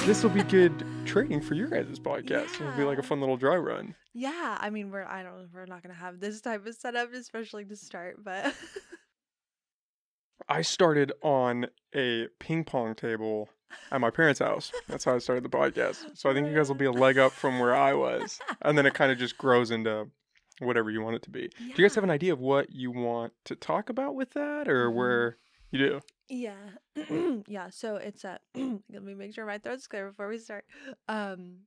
This will be good training for your guys' podcast. It'll be like a Yeah. fun little dry run. Yeah, I mean, we're not gonna have this type of setup, especially to start, but I started on a ping pong table at my parents' house. That's how I started the podcast. So I think you guys will be a leg up from where I was. And then it kind of just grows into whatever you want it to be. Do you guys have an Yeah. idea of what you want to talk about with that or hmm where you do? Yeah. Yeah, so it's let me make sure my throat's clear before we start. Um,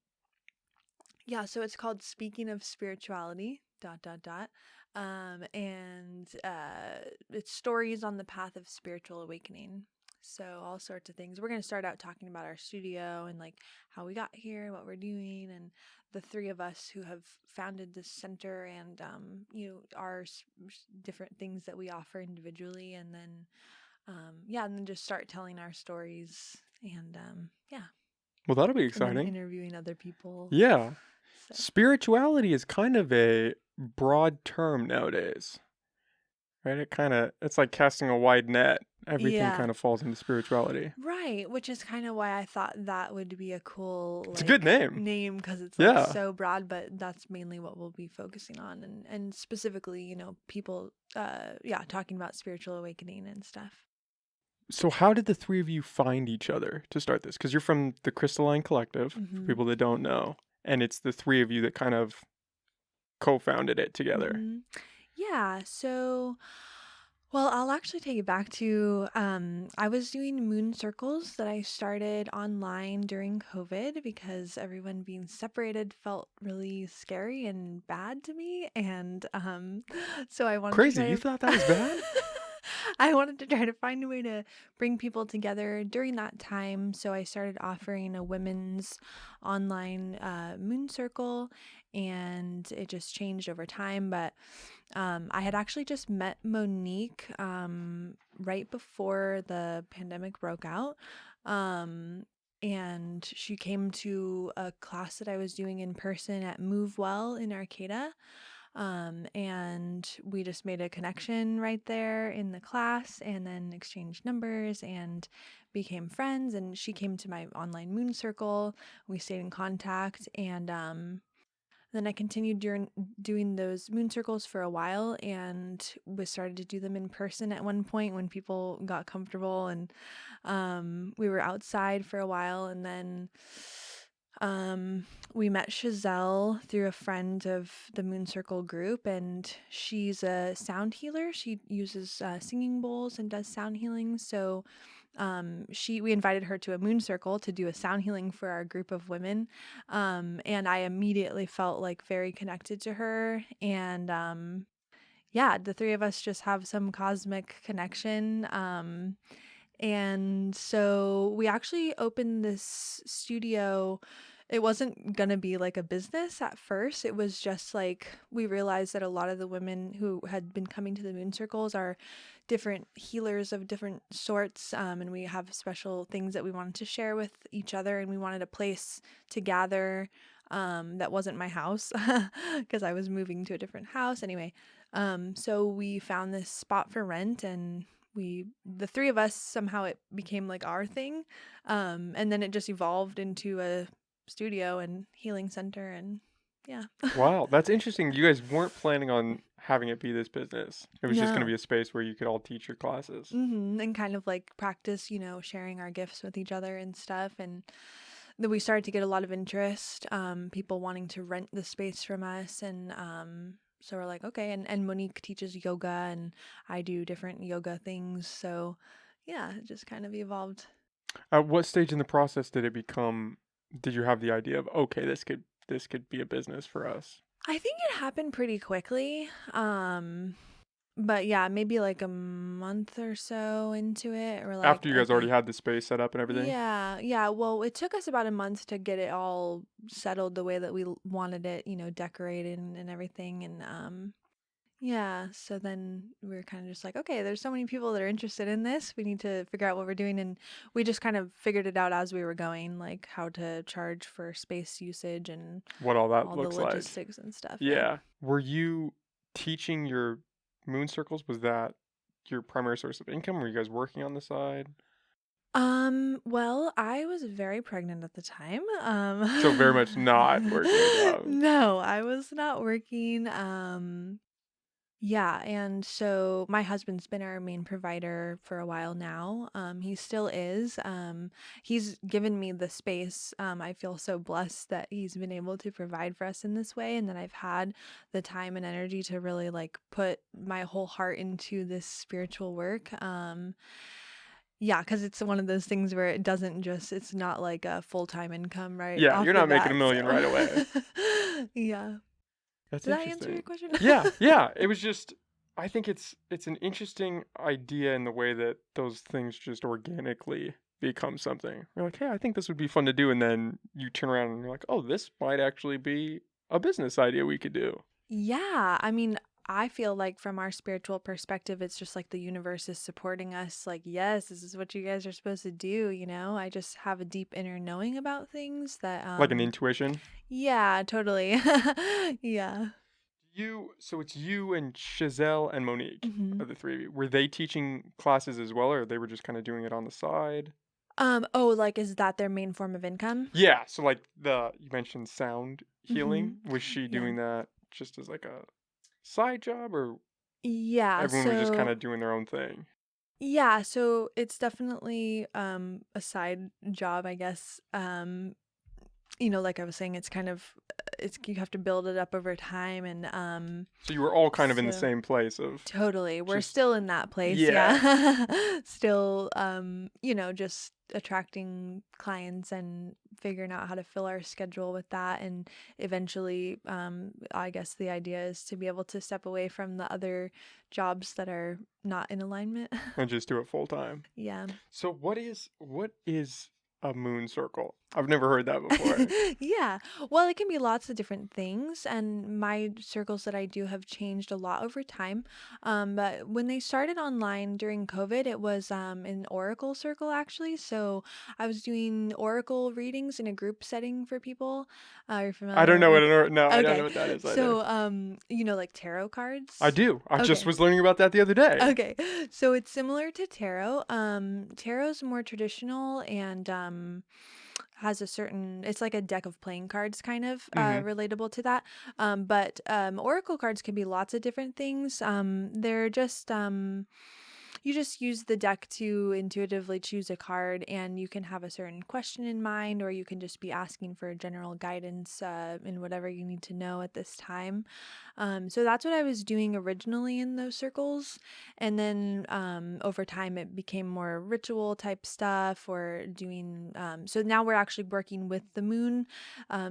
yeah, so it's called Speaking of Spirituality, dot dot dot. And it's stories on the path of spiritual awakening. So all sorts of things. We're gonna start out talking about our studio and like how we got here, what we're doing, and the three of us who have founded this center, and our different things that we offer individually, and then yeah, and then just start telling our stories, and yeah, Well, that'll be and then exciting. interviewing other people. Yeah. So Spirituality is kind of a broad term nowadays, right? It's like casting a wide net. Everything yeah. kind of falls into spirituality. Right, which is kind of why I thought that would be a cool It's a good like name. name because it's like Yeah. so broad, but that's mainly what we'll be focusing on, and specifically, people yeah, talking about spiritual awakening and stuff. So how did the three of you find each other to start this? Because you're from the Crystalline Collective, for Mhm. people that don't know, and it's the three of you that kind of co-founded it together. Mhm. Yeah, so well, I'll actually take it back to I was doing moon circles that I started online during COVID because everyone being separated felt really scary and bad to me, and so I wanted to Crazy, try you to thought that was bad? I wanted to try to find a way to bring people together during that time, so I started offering a women's online moon circle, and it just changed over time, but I had actually just met Monique right before the pandemic broke out. And she came to a class that I was doing in person at Move Well in Arcata. And we just made a connection right there in the class and then exchanged numbers and became friends. And she came to my online moon circle. We stayed in contact, and then I continued doing those moon circles for a while, and we started to do them in person at one point when people got comfortable, and we were outside for a while, and then we met Chazelle through a friend of the Moon Circle group, and she's a sound healer. She uses singing bowls and does sound healing. So we invited her to a moon circle to do a sound healing for our group of women, and I immediately felt like very connected to her, and yeah, the three of us just have some cosmic connection, and so we actually opened this studio. It wasn't going to be like a business at first. It was just like we realized that a lot of the women who had been coming to the moon circles are different healers of different sorts. And we have special things that we wanted to share with each other. And we wanted a place to gather that wasn't my house because I was moving to a different house. Anyway, so we found this spot for rent, and the three of us, somehow it became like our thing, and then it just evolved into a studio and healing center, and yeah. Wow, that's interesting. You guys weren't planning on having it be this business. It was just going to No. be a space where you could all teach your classes. And kind of like practice, sharing our gifts with each other and stuff, and then we started to get a lot of interest, people wanting to rent the space from us, and so we're like, okay. And Monique teaches yoga, and I do different yoga things, so yeah, it just kind of evolved. At what stage in the process did you have the idea of, okay, this could be a business for us? I think it happened pretty quickly. But yeah, maybe like a month or so into it, we're After like, you guys already okay. had the space set up and everything? Yeah, yeah. Well, it took us about a month to get it all settled the way that we wanted it, decorated and everything. And yeah, so then we were kind of just like, okay, there's so many people that are interested in this. We need to figure out what we're doing. And we just kind of figured it out as we were going, like how to charge for space usage and What all that all the looks like. logistics and stuff. Yeah. Yeah. Were you teaching your moon circles? Was that your primary source of income? Were you guys working on the side? Well, I was very pregnant at the time. So very much not working a job. No, I was not working. Yeah, and so my husband's been our main provider for a while now. He still is. He's given me the space. I feel so blessed that he's been able to provide for us in this way, and that I've had the time and energy to really like put my whole heart into this spiritual work. Yeah, because it's one of those things where it doesn't just, it's not like a full-time income right Yeah, off you're the not making a bat. million So, right away. yeah. That's Did that answer your interesting. question? Yeah, yeah. It was just I think it's an interesting idea in the way that those things just organically become something. You're like, hey, I think this would be fun to do, and then you turn around and you're like, oh, this might actually be a business idea we could do. Yeah, I mean, I feel like from our spiritual perspective, it's just like the universe is supporting us. Like, yes, this is what you guys are supposed to do, you know? I just have a deep inner knowing about things that, Like an intuition. yeah, totally. Yeah. So it's you and Chazelle and Monique hmm are the three of you. Were they teaching classes as well, or they were just kind of doing it on the side? Oh, like, is that their main form of income? Yeah, so like you mentioned sound healing. hmm Was she Yeah. doing that just as like a side job, or Yeah, everyone was just kind so of doing their own thing? yeah, so it's definitely a side job, I guess. Like I was saying, it's kind of it's you have to build it up over time and So you were all kind of in the so same place of totally. We're just still in that place, yeah, yeah. Still just attracting clients and figuring out how to fill our schedule with that, and eventually I guess the idea is to be able to step away from the other jobs that are not in alignment. and just do it full time. Yeah. So what is a moon circle? I've never heard that before. Yeah. Well, it can be lots of different things, and my circles that I do have changed a lot over time. But when they started online during COVID, it was an oracle circle actually. So I was doing oracle readings in a group setting for people. You're I don't familiar know what with? no, I don't know Okay. what that is either. So like tarot I cards. do. I just Okay. was learning about that the other day. Okay, so it's similar to tarot. Tarot's more traditional and has a certain, it's like a deck of playing cards kind of Mm-hmm. relatable to that. But oracle cards can be lots of different things. They're just you just use the deck to intuitively choose a card, and you can have a certain question in mind, or you can just be asking for general guidance in whatever you need to know at this time. So that's what I was doing originally in those circles. And then over time, it became more ritual type stuff or doing. So now we're actually working with the moon.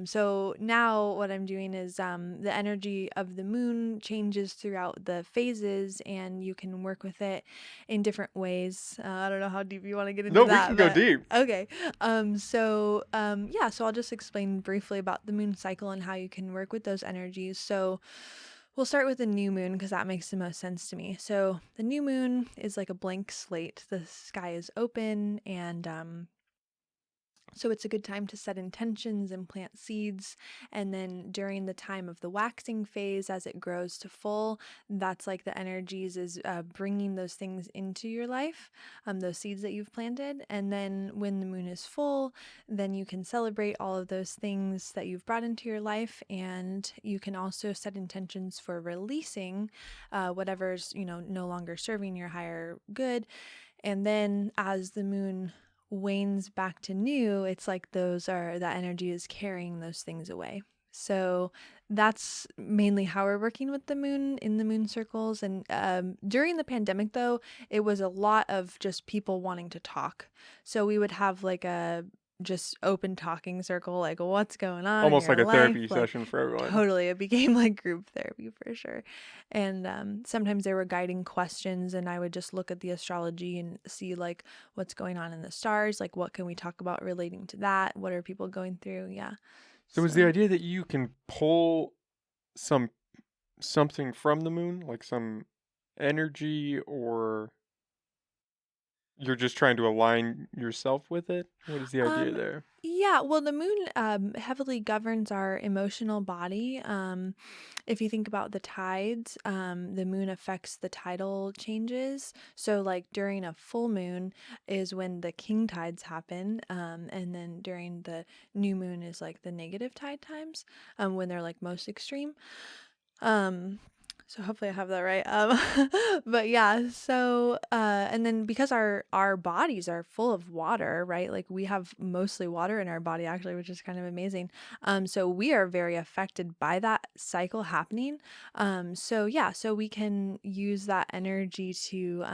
So now what I'm doing is the energy of the moon changes throughout the phases, and you can work with it in different ways. I don't know how deep you want to get into No, we can that, go but deep. okay. So I'll just explain briefly about the moon cycle and how you can work with those energies. So we'll start with the new moon because that makes the most sense to me. So the new moon is like a blank slate. The sky is open, and so it's a good time to set intentions and plant seeds. And then during the time of the waxing phase, as it grows to full, that's like the energies is bringing those things into your life, those seeds that you've planted. And then when the moon is full, then you can celebrate all of those things that you've brought into your life. And you can also set intentions for releasing whatever's, no longer serving your higher good. And then as the moon wanes back to new, it's like that energy is carrying those things away. So that's mainly how we're working with the moon in the moon circles. And during the pandemic, though, it was a lot of just people wanting to talk. So we would have like a just open talking circle, like what's going on in Almost your like a life. therapy Like session for everyone. totally, it became like group therapy for sure. And sometimes there were guiding questions, and I would just look at the astrology and see like what's going on in the stars, like what can we talk about relating to that, what are people going through. Yeah. So is the So idea that you can pull some something from the moon, like some energy or you're just trying to align yourself with it? What is the idea Um, there? yeah, well, the moon heavily governs our emotional body. If you think about the tides, the moon affects the tidal changes. So, like during a full moon is when the king tides happen, and then during the new moon is like the negative tide times, when they're like most extreme. Um, so hopefully I have that right. But yeah, so and then because our bodies are full of water, right? Like we have mostly water in our body actually, which is kind of amazing. So we are very affected by that cycle happening. So yeah, so we can use that energy to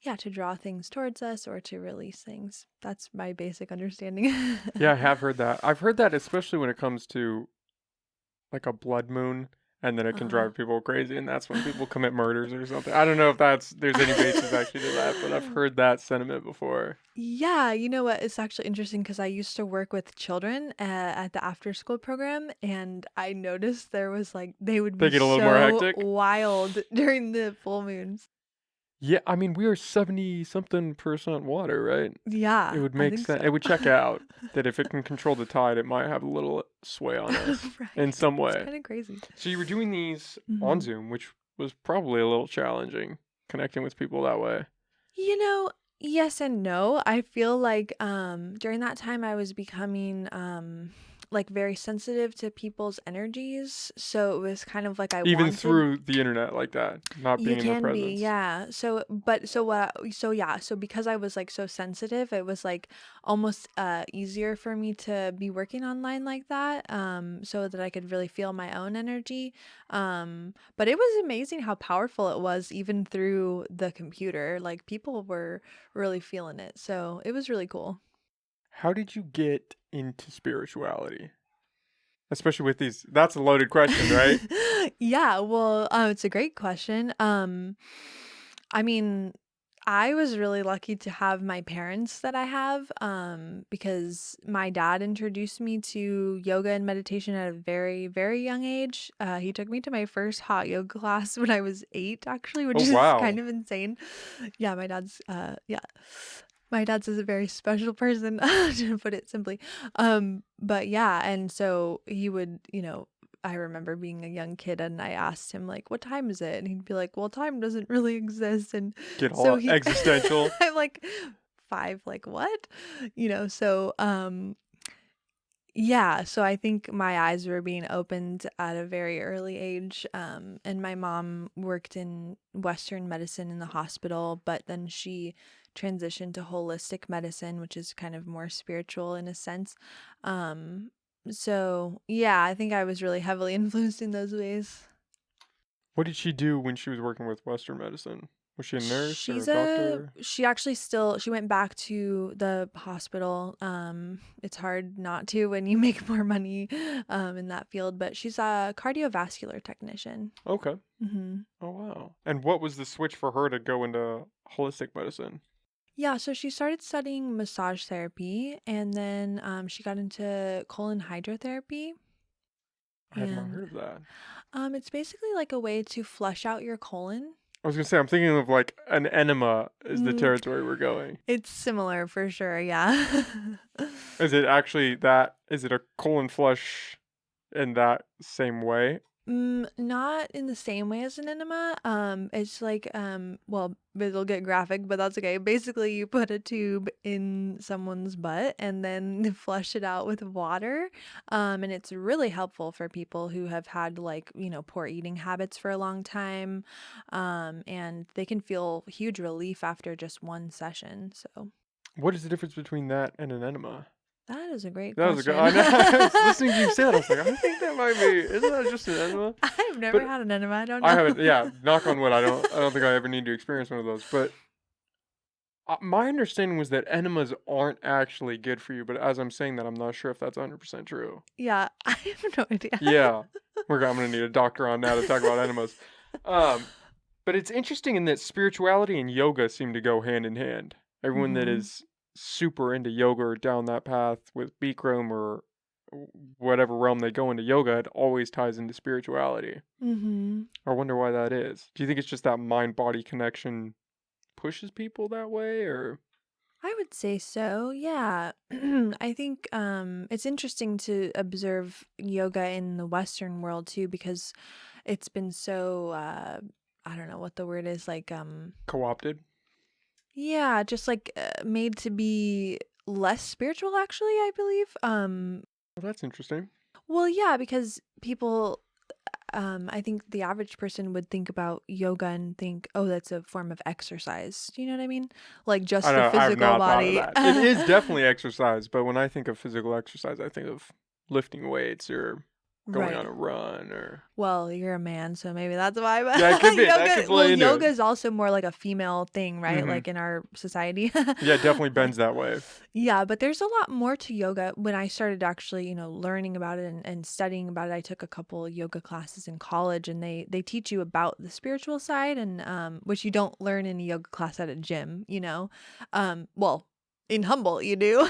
yeah, to draw things towards us or to release things. That's my basic understanding. Yeah, I have heard that. I've heard that especially when it comes to like a blood moon, and then it can Uh-huh. drive people crazy, and that's when people commit murders or something. I don't know if there's any basis actually to that, but I've heard that sentiment before. Yeah, you know what? It's actually interesting because I used to work with children at the after school program, and I noticed there was like they would They be get a little more so hectic. wild during the full moons. Yeah, I mean we are 70 something percent water, right? It Yeah, would I make think so. sense. It would check out that if it can control the tide, it might have a little sway on us in Right. some It's way. kind of crazy. So you were doing these on Mhm. Zoom, which was probably a little challenging connecting with people that way. You know, yes and no. I feel like during that time I was becoming like very sensitive to people's energies. So it was kind of like I Even wanted. through the internet like that, not You being in their can be, presence. yeah. So yeah, so because I was like so sensitive, it was like almost easier for me to be working online like that, so that I could really feel my own energy. But it was amazing how powerful it was even through the computer. Like people were really feeling it. So it was really cool. How did you get into spirituality? Especially with these, that's a loaded question, right? Yeah, well, it's a great question. I mean, I was really lucky to have my parents that I have, because my dad introduced me to yoga and meditation at a very, very young age. He took me to my first hot yoga class when I was 8, actually, which Oh, is wow. kind of insane. Yeah, yeah. My dad's is a very special person, to put it simply. But yeah, and so he would, I remember being a young kid and I asked him like, "What time is it?" And he'd be like, "Well, time doesn't really exist." And Get so all he existential. I'm like 5, like, "What?" So yeah, so I think my eyes were being opened at a very early age. And my mom worked in Western medicine in the hospital, but then she transitioned to holistic medicine, which is kind of more spiritual in a sense. Um, so yeah, I think I was really heavily influenced in those ways. What did she do when she was working with Western medicine? Was she a nurse or a doctor? She actually still she went back to the hospital. It's hard not to when you make more money in that field, but she's a cardiovascular technician. Okay. hmm Oh, wow. And what was the switch for her to go into holistic medicine? Yeah, so she started studying massage therapy and then she got into colon hydrotherapy. I have not And heard of that. it's basically like a way to flush out your colon. I was gonna say, I'm thinking of like an enema is the Mm, territory we're going. it's similar for sure, yeah. Is it actually that? Is it a colon flush in that same way? Not in the same way as an enema. It's like well, it'll get graphic, but that's okay. Basically, you put a tube in someone's butt and then flush it out with water. And it's really helpful for people who have had like, poor eating habits for a long time. And they can feel huge relief after just one session. So What is the difference between that and an enema? that is a great That was a good. question. I know. I was listening to you say that. I was like, I think that might be. Isn't that just an enema? I've never But had an enema. I don't I know. haven't. Yeah, knock on wood. I don't. I don't think I ever need to experience one of those. But my understanding was that enemas aren't actually good for you. But as I'm saying that, I'm not sure if that's 100% true. Yeah, I have no idea. Yeah, I'm gonna need a doctor on now to talk about enemas. Um, but it's interesting in that spirituality and yoga seem to go hand in hand. Everyone that hmm is super into yoga or down that path with Bikram or whatever realm they go into yoga, it always ties into spirituality. hmm I wonder why that is. Do you think it's just that mind body connection pushes people that way, or? I would say so. Yeah. I think it's interesting to observe yoga in the Western world too, because it's been so I don't know what the word is, like Co-opted? yeah, just like made to be less spiritual actually, I believe. Well, that's interesting. Well, yeah, because people I think the average person would think about yoga and think, oh, that's a form of exercise. Do you know what I mean? Like I just the know, I have physical not thought of body. that. It is definitely exercise, but when I think of physical exercise, I think of lifting weights or going on Right. a run or. Well, you're a man, so maybe that's why. But Yeah, it could be. That could yoga, well, play into yoga it. is also more like a female thing, right? Hmm. Like in our society. Yeah, it definitely Like, bends that way. yeah, but there's a lot more to yoga. When I started actually, learning about it and studying about it, I took a couple yoga classes in college, and they teach you about the spiritual side, and which you don't learn in a yoga class at a gym. Well, in Humboldt you do,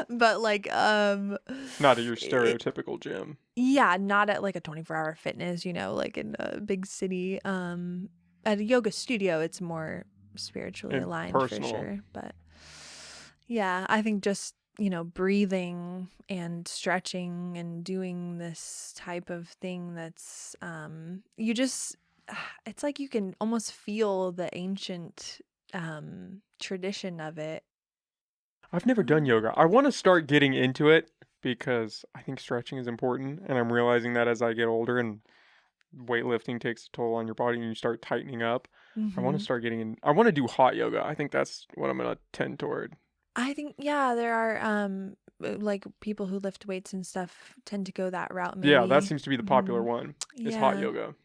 but like Not at your it, stereotypical gym. yeah, not at like a 24-hour fitness, like in a big city. At a yoga studio, it's more spiritually And aligned for personal. sure. But yeah, I think just, breathing and stretching and doing this type of thing that's, you just, it's like you can almost feel the ancient tradition of it. I've never done Um, yoga. I want to start getting into it because I think stretching is important, and I'm realizing that as I get older and weightlifting takes a toll on your body and you start tightening up. I want to mhm. start getting in. I want to do hot yoga. I think that's what I'm going to tend toward. I think, yeah, there are like people who lift weights and stuff tend to go that route Yeah, that maybe. seems to be the popular Hmm. one, is hot Yeah. yoga.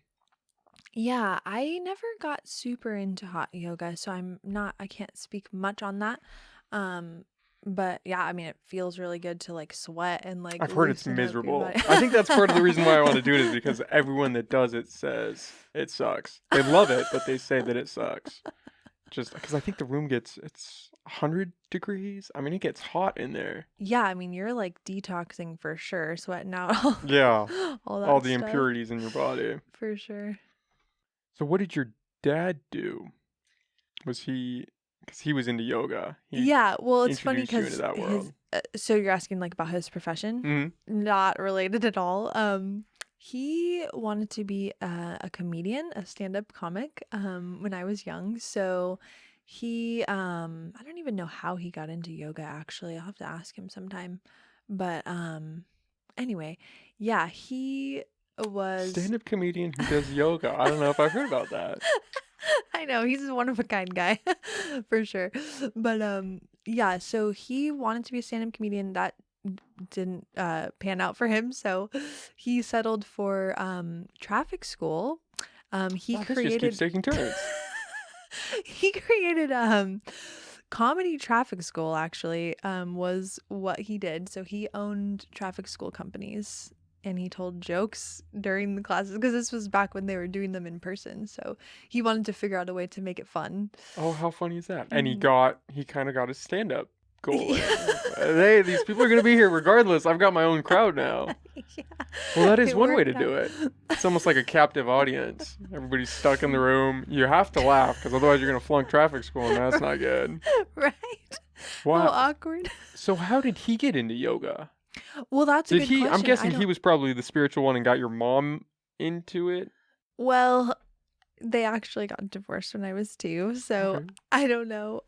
Yeah, I never got super into hot yoga, so I can't speak much on that. Um but yeah, I mean it feels really good to like sweat and like I've heard it's loosen up your miserable. body. I think that's part of the reason why I want to do it is because everyone that does it says it sucks. They love it, but they say that it sucks. Just because I think the room it's 100 degrees. I mean, it gets hot in there. Yeah, I mean you're like detoxing for sure, sweating out all, Yeah, all all that the stuff impurities in your body. for sure. So what did your dad do? Was he, because he was into yoga, he Yeah, well, it's funny introduced you into because that his. world? So you're asking like about his profession? Hmm. Not related at all. He wanted to be a comedian, a stand-up comic. When I was young, so he. I don't even know how he got into yoga. Actually, I'll have to ask him sometime. But anyway, yeah, he was. Stand-up comedian who does yoga. I don't know if I've heard about that. I know he's a one of a kind guy for sure. But yeah, so he wanted to be a stand-up comedian that didn't pan out for him, so he settled for traffic school. He Wow, this just keeps created taking turns. he created comedy traffic school actually was what he did. So he owned traffic school companies and he told jokes during the classes because this was back when they were doing them in person. So he wanted to figure out a way to make it fun. Oh, how funny is that? And Mhm. he kind of got his stand-up goal in. Yeah. Hey, these people are gonna be here regardless. I've got my own crowd now. Yeah. Well, that is It one way to worked do out. it. It's almost like a captive audience. Everybody's stuck in the room. You have to laugh because otherwise you're gonna flunk traffic school, and that's not good. Right? How Wow. awkward. So how did he get into yoga? Well, that's a Did good he? I'm question. I guessing he don't. was probably the spiritual one and got your mom into it. Well, they actually got divorced when I was 2, so Okay. I don't know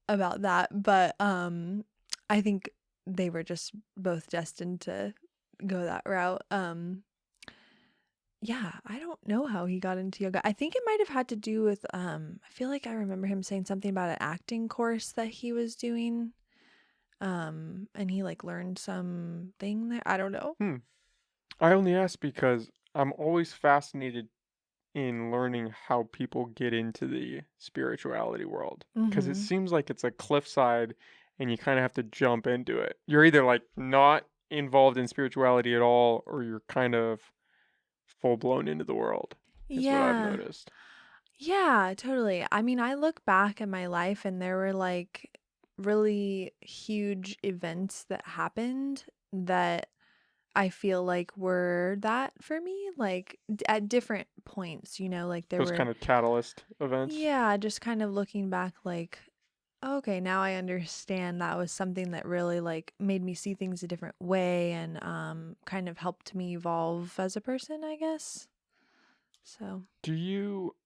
about that, but I think they were just both destined to go that route. Yeah, I don't know how he got into yoga. I think it might have had to do with I feel like I remember him saying something about an acting course that he was doing. And he like learned something there. I don't know. Hmm. I only ask because I'm always fascinated in learning how people get into the spirituality world because it Mhm. seems like it's a cliffside and you kind of have to jump into it. You're either like not involved in spirituality at all or you're kind of full blown into the world, is what I've Yeah. noticed. Yeah, totally. I mean, I look back at my life and there were like really huge events that happened that I feel like were that for me, like at different points, like there Those were, kind of catalyst events. yeah, just kind of looking back, like, okay, now I understand that was something that really like made me see things a different way and kind of helped me evolve as a person, I guess. So, Do you,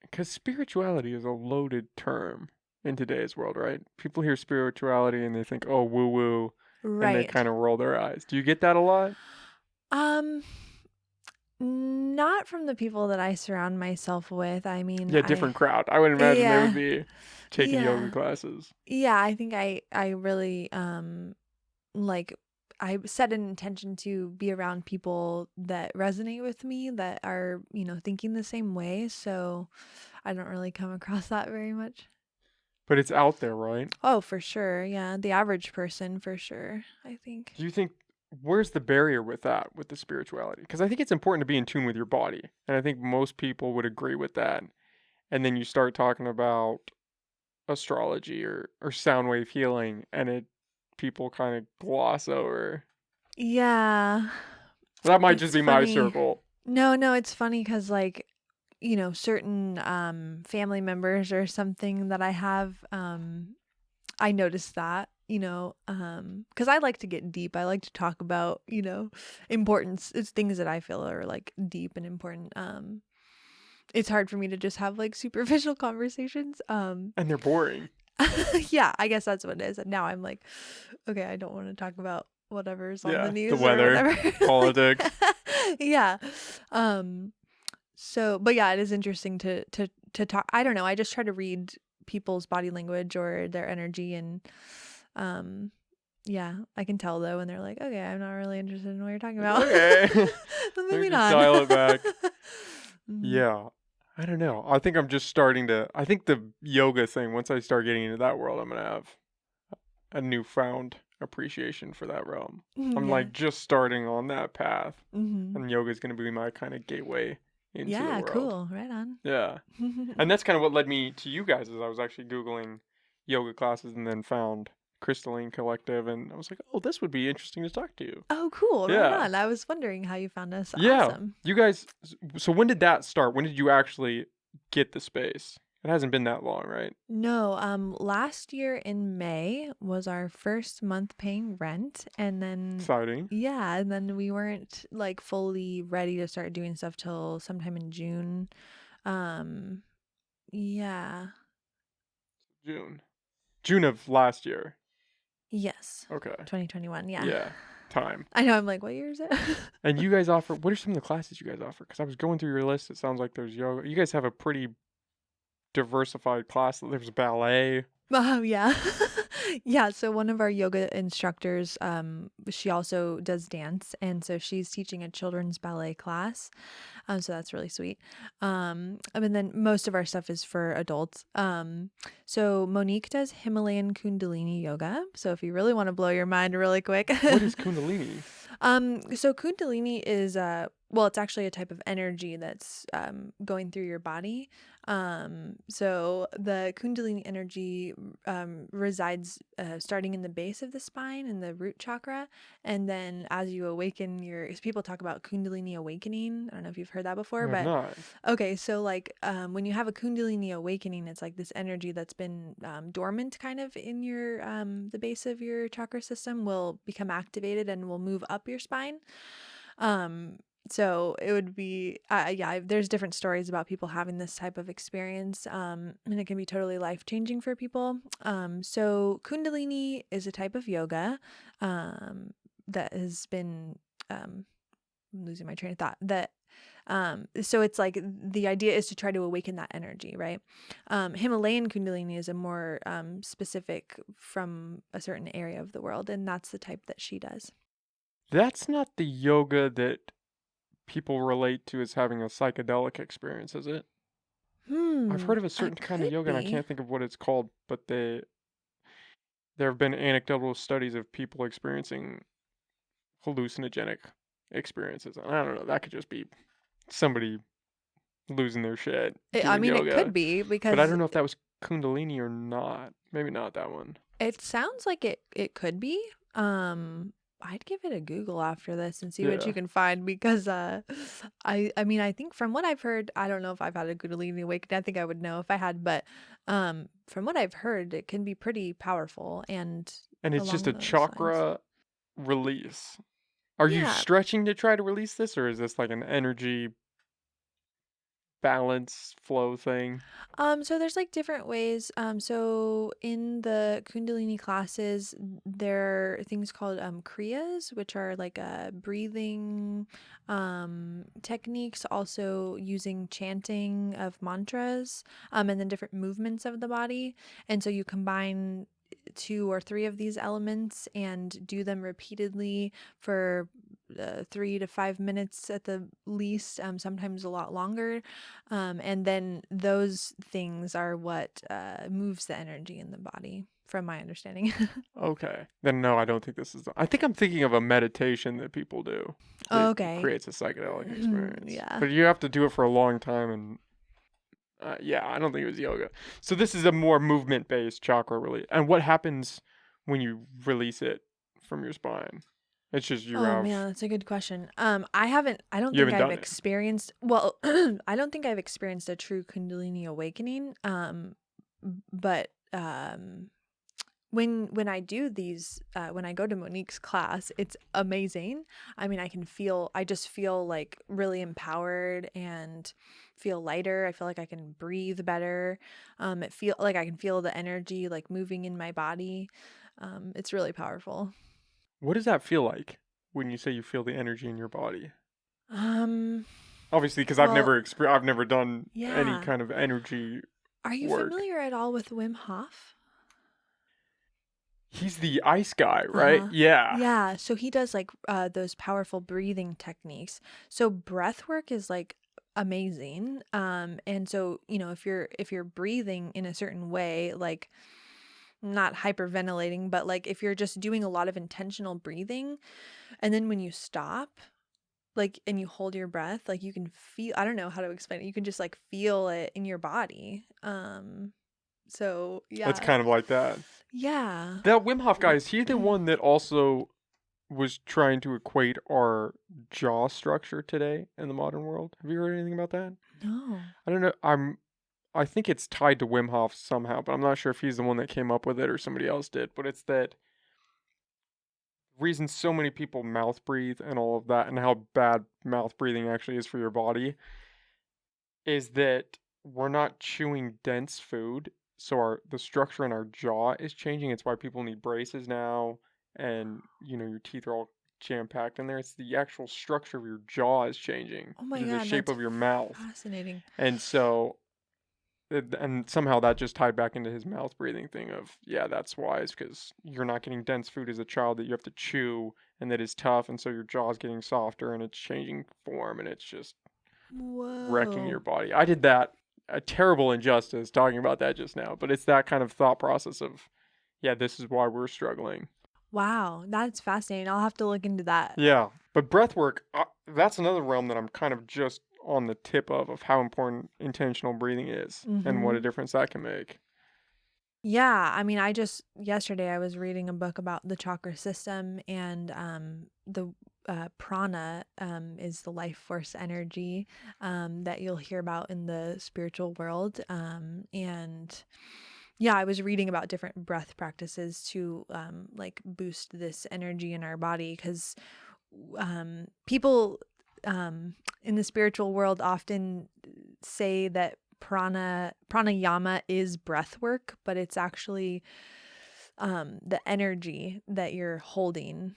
because spirituality is a loaded term in today's world, right? People hear spirituality and they think, oh, woo woo, and they right. kind of roll their eyes. Do you get that a lot? Um Not from the people that I surround myself with. I mean, Yeah, different crowd. I would imagine they would yeah. be taking yoga Yeah. classes. Yeah, I think I really like I set an intention to be around people that resonate with me that are, thinking the same way, so I don't really come across that very much. But it's out there, right? Oh, for sure. Yeah, the average person for sure, I think. Do you think where's the barrier with that, with the spirituality? Because I think it's important to be in tune with your body. And I think most people would agree with that. And then you start talking about astrology or sound wave healing and people kind of gloss over. Yeah. That might just It's be my funny. circle. No, it's funny cuz like certain family members or something that I have, I noticed that, because I like to get deep. I like to talk about, importance. It's things that I feel are like deep and important. It's hard for me to just have like superficial conversations. And they're boring. Yeah, I guess that's what it is. And now I'm like, okay, I don't want to talk about whatever's on the Yeah, the news or weather, whatever. Like, politics. yeah. Um, so, but yeah, it is interesting to talk. I don't know. I just try to read people's body language or their energy, and um, yeah, I can tell though when they're like, okay, I'm not really interested in what you're talking about. Okay. So Let me moving just on. dial it back. Mhm. Yeah. I don't know. I think I'm just starting to. I think the yoga thing, once I start getting into that world, I'm going to have a newfound appreciation for that realm. I'm Yeah. like just starting on that path, Hmm. and yoga is going to be my kind of gateway into the Yeah. world. Cool. Right on. Yeah. And that's kind of what led me to you guys is I was actually Googling yoga classes and then found Crystalline Collective and I was like, oh, this would be interesting to talk to you. Oh, cool. Right Yeah. on. I was wondering how you found us. Yeah. Awesome. You guys, so when did that start? When did you actually get the space? It hasn't been that long, right? No, last year in May was our first month paying rent, and then Exciting. yeah, and then we weren't like fully ready to start doing stuff till sometime in June. Um, yeah. June. June of last year. Yes. Okay. 2021. Yeah. Yeah. Time. I know. I'm like, what year is it? And you guys offer, what are some of the classes you guys offer? Because I was going through your list. It sounds like there's yoga. You guys have a pretty diversified class. There's ballet. Oh, yeah. Yeah, so one of our yoga instructors, she also does dance, and so she's teaching a children's ballet class. So that's really sweet. And then most of our stuff is for adults. So Monique does Himalayan Kundalini yoga. So if you really want to blow your mind really quick. What is Kundalini? So Kundalini is well, it's actually a type of energy that's going through your body. So the Kundalini energy resides starting in the base of the spine in the root chakra, and then as you awaken your, 'cause people talk about Kundalini awakening. I don't know if you've heard that before, I have but not. okay, so like when you have a Kundalini awakening, it's like this energy that's been dormant kind of in your the base of your chakra system will become activated and will move up your spine. So it would be yeah, there's different stories about people having this type of experience, and it can be totally life-changing for people. So Kundalini is a type of yoga that has been I'm losing my train of thought, that so it's like the idea is to try to awaken that energy, right? Himalayan Kundalini is a more specific from a certain area of the world, and that's the type that she does. That's not the yoga that people relate to as having a psychedelic experience, is it? I've heard of a certain It kind of could yoga and I be. can't think of what it's called, but there have been anecdotal studies of people experiencing hallucinogenic experiences. And I don't know, that could just be somebody losing their shit I doing mean, it could yoga. be But I because don't know if that was Kundalini or not. Maybe not that one. it sounds like it could be. I'd give it a Google after this and see what Yeah. you can find because I mean I think from what I've heard, I don't know if I've had a Kundalini awakening. I think I would know if I had, but from what I've heard, it can be pretty powerful and And it's just along a those lines. chakra release. Are you Yeah. stretching to try to release this, or is this like an energy balance flow thing? So there's like different ways. So in the Kundalini classes, there are things called kriyas, which are like breathing techniques, also using chanting of mantras, and then different movements of the body. And so you combine two or three of these elements and do them repeatedly for 3 to 5 minutes at the least, sometimes a lot longer. And then those things are what moves the energy in the body, from my understanding. Okay. Then no, I don't think this is. I think I'm thinking of a meditation that people do that Okay. creates a psychedelic experience. Yeah. But you have to do it for a long time, and yeah, I don't think it was yoga. So this is a more movement-based chakra release. And what happens when you release it from your spine? It's just Oh man, that's a good question. I don't you think haven't I've done it. experienced, well, I don't think I've experienced a true Kundalini awakening. But when I do these, when I go to Monique's class, it's amazing. I mean, I just feel like really empowered and feel lighter. I feel like I can breathe better. It feel like I can feel the energy like moving in my body. It's really powerful. What does that feel like when you say you feel the energy in your body? Um, Obviously, because well, I've never done any yeah. kind of energy Are you work. familiar at all with Wim Hof? He's the ice guy, right? Uh-huh. Yeah. Yeah, so he does like those powerful breathing techniques. So breath work is like amazing. And so, if you're breathing in a certain way, like not hyperventilating, but like if you're just doing a lot of intentional breathing and then when you stop, like and you hold your breath, like you can feel, I don't know how to explain it. You can just like feel it in your body. So It's yeah. kind of like that. Yeah. That Wim Hof guy, is he the one that also was trying to equate our jaw structure today in the modern world? Have you heard anything about that? No. I don't know. I think it's tied to Wim Hof somehow, but I'm not sure if he's the one that came up with it or somebody else did. But it's that reason so many people mouth breathe and all of that, and how bad mouth breathing actually is for your body, is that we're not chewing dense food, so the structure in our jaw is changing. It's why people need braces now, and your teeth are all jam packed in there. It's the actual structure of your jaw is changing, Oh which my is the God, shape that's of your mouth, fascinating. and so. And somehow that just tied back into his mouth breathing thing of, yeah, that's why, is because you're not getting dense food as a child that you have to chew and that is tough, and so your jaw's getting softer and it's changing form and it's just wrecking your Whoa. body. I did that a terrible injustice talking about that just now, but it's that kind of thought process of, yeah, this is why we're struggling. Wow, that's fascinating. I'll have to look into that. Yeah, but breath work, that's another realm that I'm kind of just on the tip of how important intentional breathing is and what a Mm-hmm. difference that can make. Yeah, I mean, yesterday I was reading a book about the chakra system and the prana is the life force energy that you'll hear about in the spiritual world. And yeah, I was reading about different breath practices to like boost this energy in our body because people in the spiritual world often say that pranayama is breath work, but it's actually the energy that you're holding.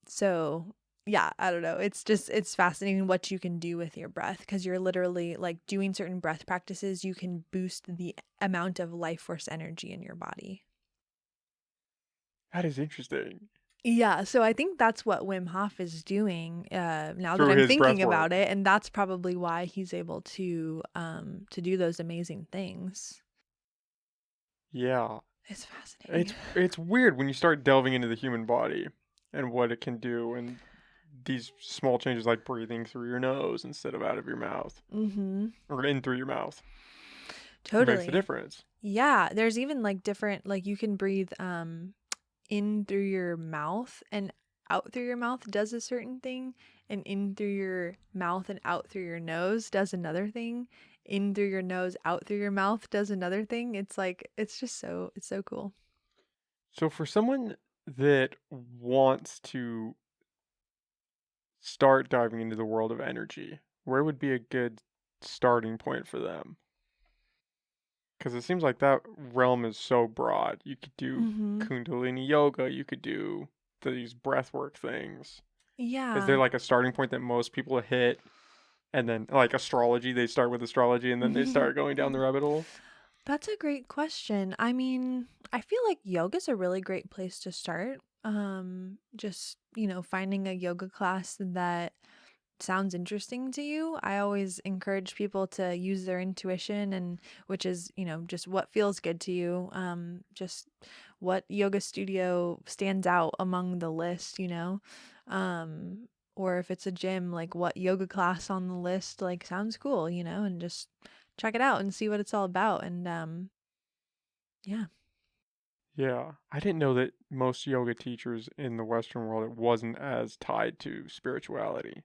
So yeah, I don't know. It's fascinating what you can do with your breath because you're literally like doing certain breath practices. You can boost the amount of life force energy in your body. That is interesting. Yeah, so I think that's what Wim Hof is doing now that Through I'm his breath thinking work. about it, and that's probably why he's able to do those amazing things. Yeah. It's fascinating. It's weird when you start delving into the human body and what it can do, and these small changes like breathing through your nose instead of out of your mouth Mm-hmm. or in through your mouth. It makes a Totally. difference. Yeah, there's even like different, like you can breathe in through your mouth and out through your mouth does a certain thing, and in through your mouth and out through your nose does another thing. In through your nose, out through your mouth does another thing. It's like it's so cool. So for someone that wants to start diving into the world of energy, where would be a good starting point for them? Because it seems like that realm is so broad. You could do Mm-hmm. Kundalini yoga, you could do these breathwork things. Is there Yeah. like a starting point that most people hit? And then, like astrology, they start with astrology and then they start going down the rabbit hole? That's a great question. I mean, I feel like yoga's a really great place to start. Just, finding a yoga class that sounds interesting to you. I always encourage people to use their intuition, and which is, just what feels good to you. Just what yoga studio stands out among the list. Um, or if it's a gym, like what yoga class on the list like sounds cool, and just check it out and see what it's all about. And yeah. Yeah, I didn't know that most yoga teachers in the Western world it wasn't as tied to spirituality.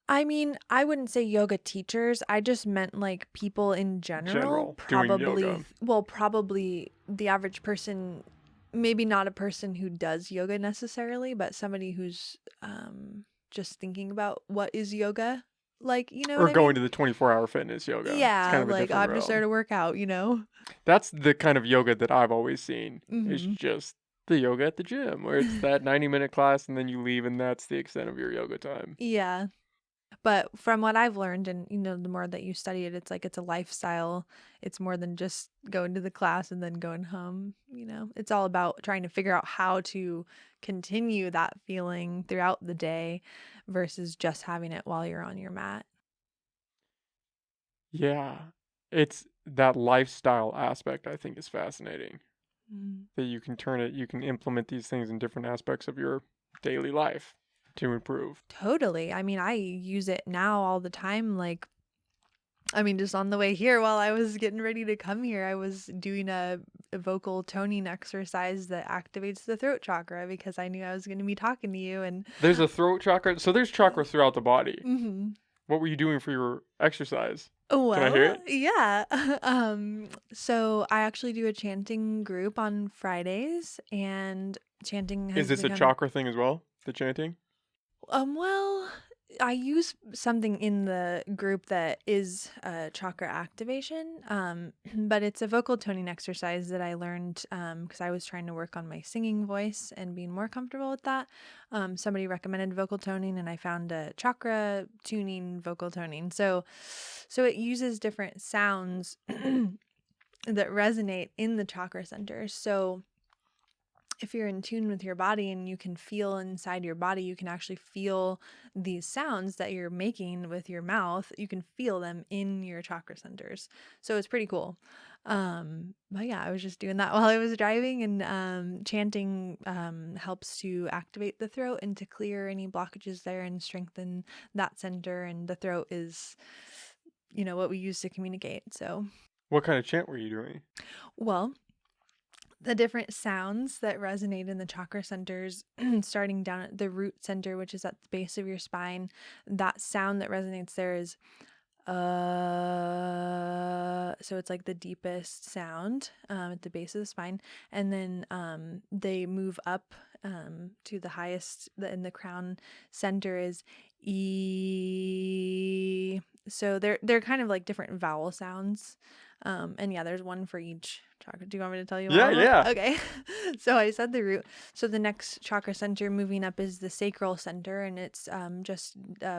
I mean, I wouldn't say yoga teachers. I just meant like people in general, General doing yoga. probably the average person, maybe not a person who does yoga necessarily, but somebody who's just thinking about what is yoga. Like, you know Or what I going mean? to the 24-hour fitness yoga. It's Yeah, kind of a like different I'm just there realm. to work out. That's the kind of yoga that I've always seen. It's Mhm. just the yoga at the gym where it's that 90-minute class and then you leave and that's the extent of your yoga time. Yeah. But from what I've learned, and the more that you study it, it's like it's a lifestyle. It's more than just going to the class and then going home. It's all about trying to figure out how to continue that feeling throughout the day versus just having it while you're on your mat. Yeah. It's that lifestyle aspect I think is fascinating. Mm. That you can implement these things in different aspects of your daily life to improve. Totally. I mean, I use it now all the time. Like, I mean, just on the way here while I was getting ready to come here, I was doing a vocal toning exercise that activates the throat chakra because I knew I was going to be talking to you. And There's a throat chakra. So there's chakra throughout the body. hmm What were you doing for your exercise? Can I hear well, it? yeah. So I actually do a chanting group on Fridays, and chanting Is has this a become chakra thing as well? The chanting? well, I use something in the group that is chakra activation, but it's a vocal toning exercise that I learned because I was trying to work on my singing voice and being more comfortable with that. Somebody recommended vocal toning, and I found a chakra tuning vocal toning. So it uses different sounds that resonate in the chakra centers. So if you're in tune with your body and you can feel inside your body, you can actually feel these sounds that you're making with your mouth. You can feel them in your chakra centers. So it's pretty cool. But yeah, I was just doing that while I was driving, and chanting helps to activate the throat and to clear any blockages there and strengthen that center. And the throat is, what we use to communicate. So, What kind of chant were you doing? well, the different sounds that resonate in the chakra centers, starting down at the root center, which is at the base of your spine. That sound that resonates there is so it's like the deepest sound at the base of the spine, and then they move up to the highest in the crown center is e. So they're kind of like different vowel sounds. And yeah, there's one for each chakra. Do you want me to tell you Yeah, all of them? yeah. Okay. So I said the root. So the next chakra center moving up is the sacral center, and it's just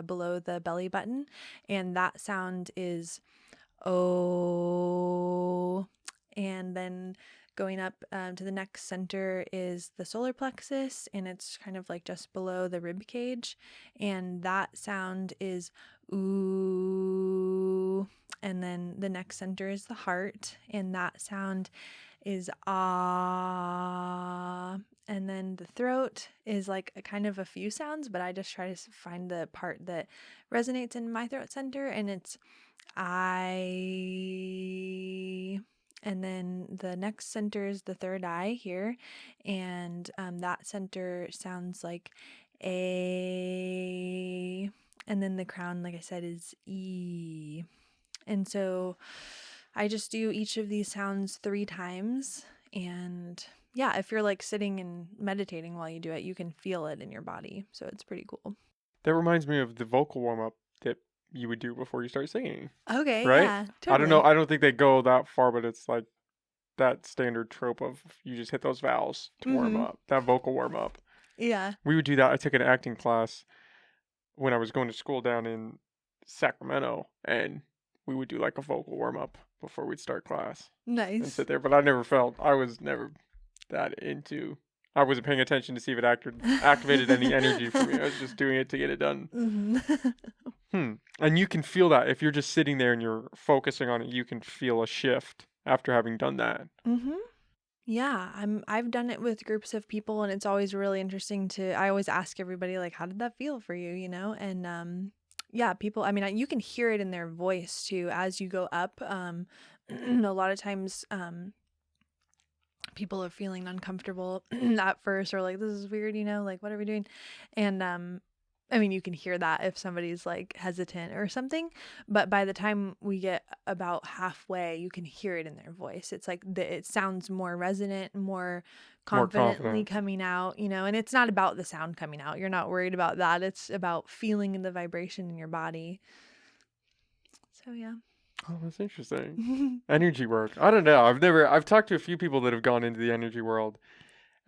below the belly button. And that sound is O. And then going up to the next center is the solar plexus, and it's kind of like just below the rib cage. And that sound is ooh. And then the next center is the heart, and that sound is ah. And then the throat is like a kind of a few sounds, but I just try to find the part that resonates in my throat center, and it's I. And then the next center is the third eye here. And that center sounds like A. And then the crown, like I said, is E. And so I just do each of these sounds 3 times. And yeah, if you're like sitting and meditating while you do it, you can feel it in your body. So it's pretty cool. That reminds me of the vocal warm up that you would do before you start singing, Okay, right? yeah, I don't know. totally. I don't think they go that far, but it's like that standard trope of you just hit those vowels to warm Mm-hmm. up, that vocal warm up. Yeah. We would do that. I took an acting class when I was going to school down in Sacramento, and we would do like a vocal warm up before we'd start class and Nice. sit there. But I was never that into. I wasn't paying attention to see if it activated any energy for me. I was just doing it to get it done. Mm-hmm. And you can feel that if you're just sitting there and you're focusing on it. You can feel a shift after having done that. Mm-hmm. Yeah, I've done it with groups of people, and it's always really interesting I always ask everybody, like, how did that feel for you, you know? And yeah, people, I mean, you can hear it in their voice too as you go up. A lot of times people are feeling uncomfortable at first, or like, this is weird, you know, like, what are we doing? And I mean, you can hear that if somebody's like hesitant or something, but by the time we get about halfway, you can hear it in their voice. It's like it sounds more resonant, more More confidently confident. coming out, you know, and it's not about the sound coming out. You're not worried about that. It's about feeling the vibration in your body. So, yeah. Oh, that's interesting. Energy work. I don't know. I've talked to a few people that have gone into the energy world,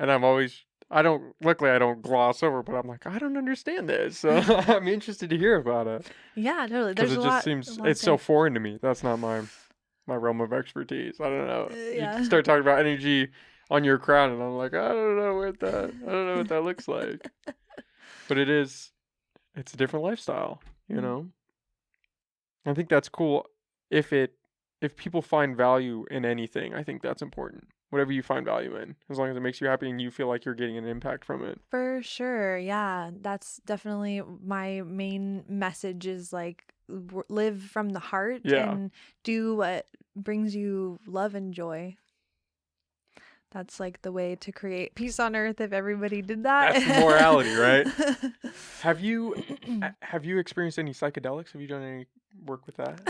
and luckily I don't gloss over, but I'm like, I don't understand this. So I'm interested to hear about it. Yeah, totally. Because There's it just seems, it's so there. foreign to me. That's not my realm of expertise. I don't know. You Yeah. start talking about energy on your crown, and I'm like, I don't know what that looks like. But it's a different lifestyle, you know? I think that's cool if people find value in anything. I think that's important. Whatever you find value in, as long as it makes you happy and you feel like you're getting an impact from it. For sure. Yeah, that's definitely my main message is like live from the heart Yeah. and do what brings you love and joy. That's like the way to create peace on earth if everybody did that. That's the morality, right? Have you experienced any psychedelics? Have you done any work with that?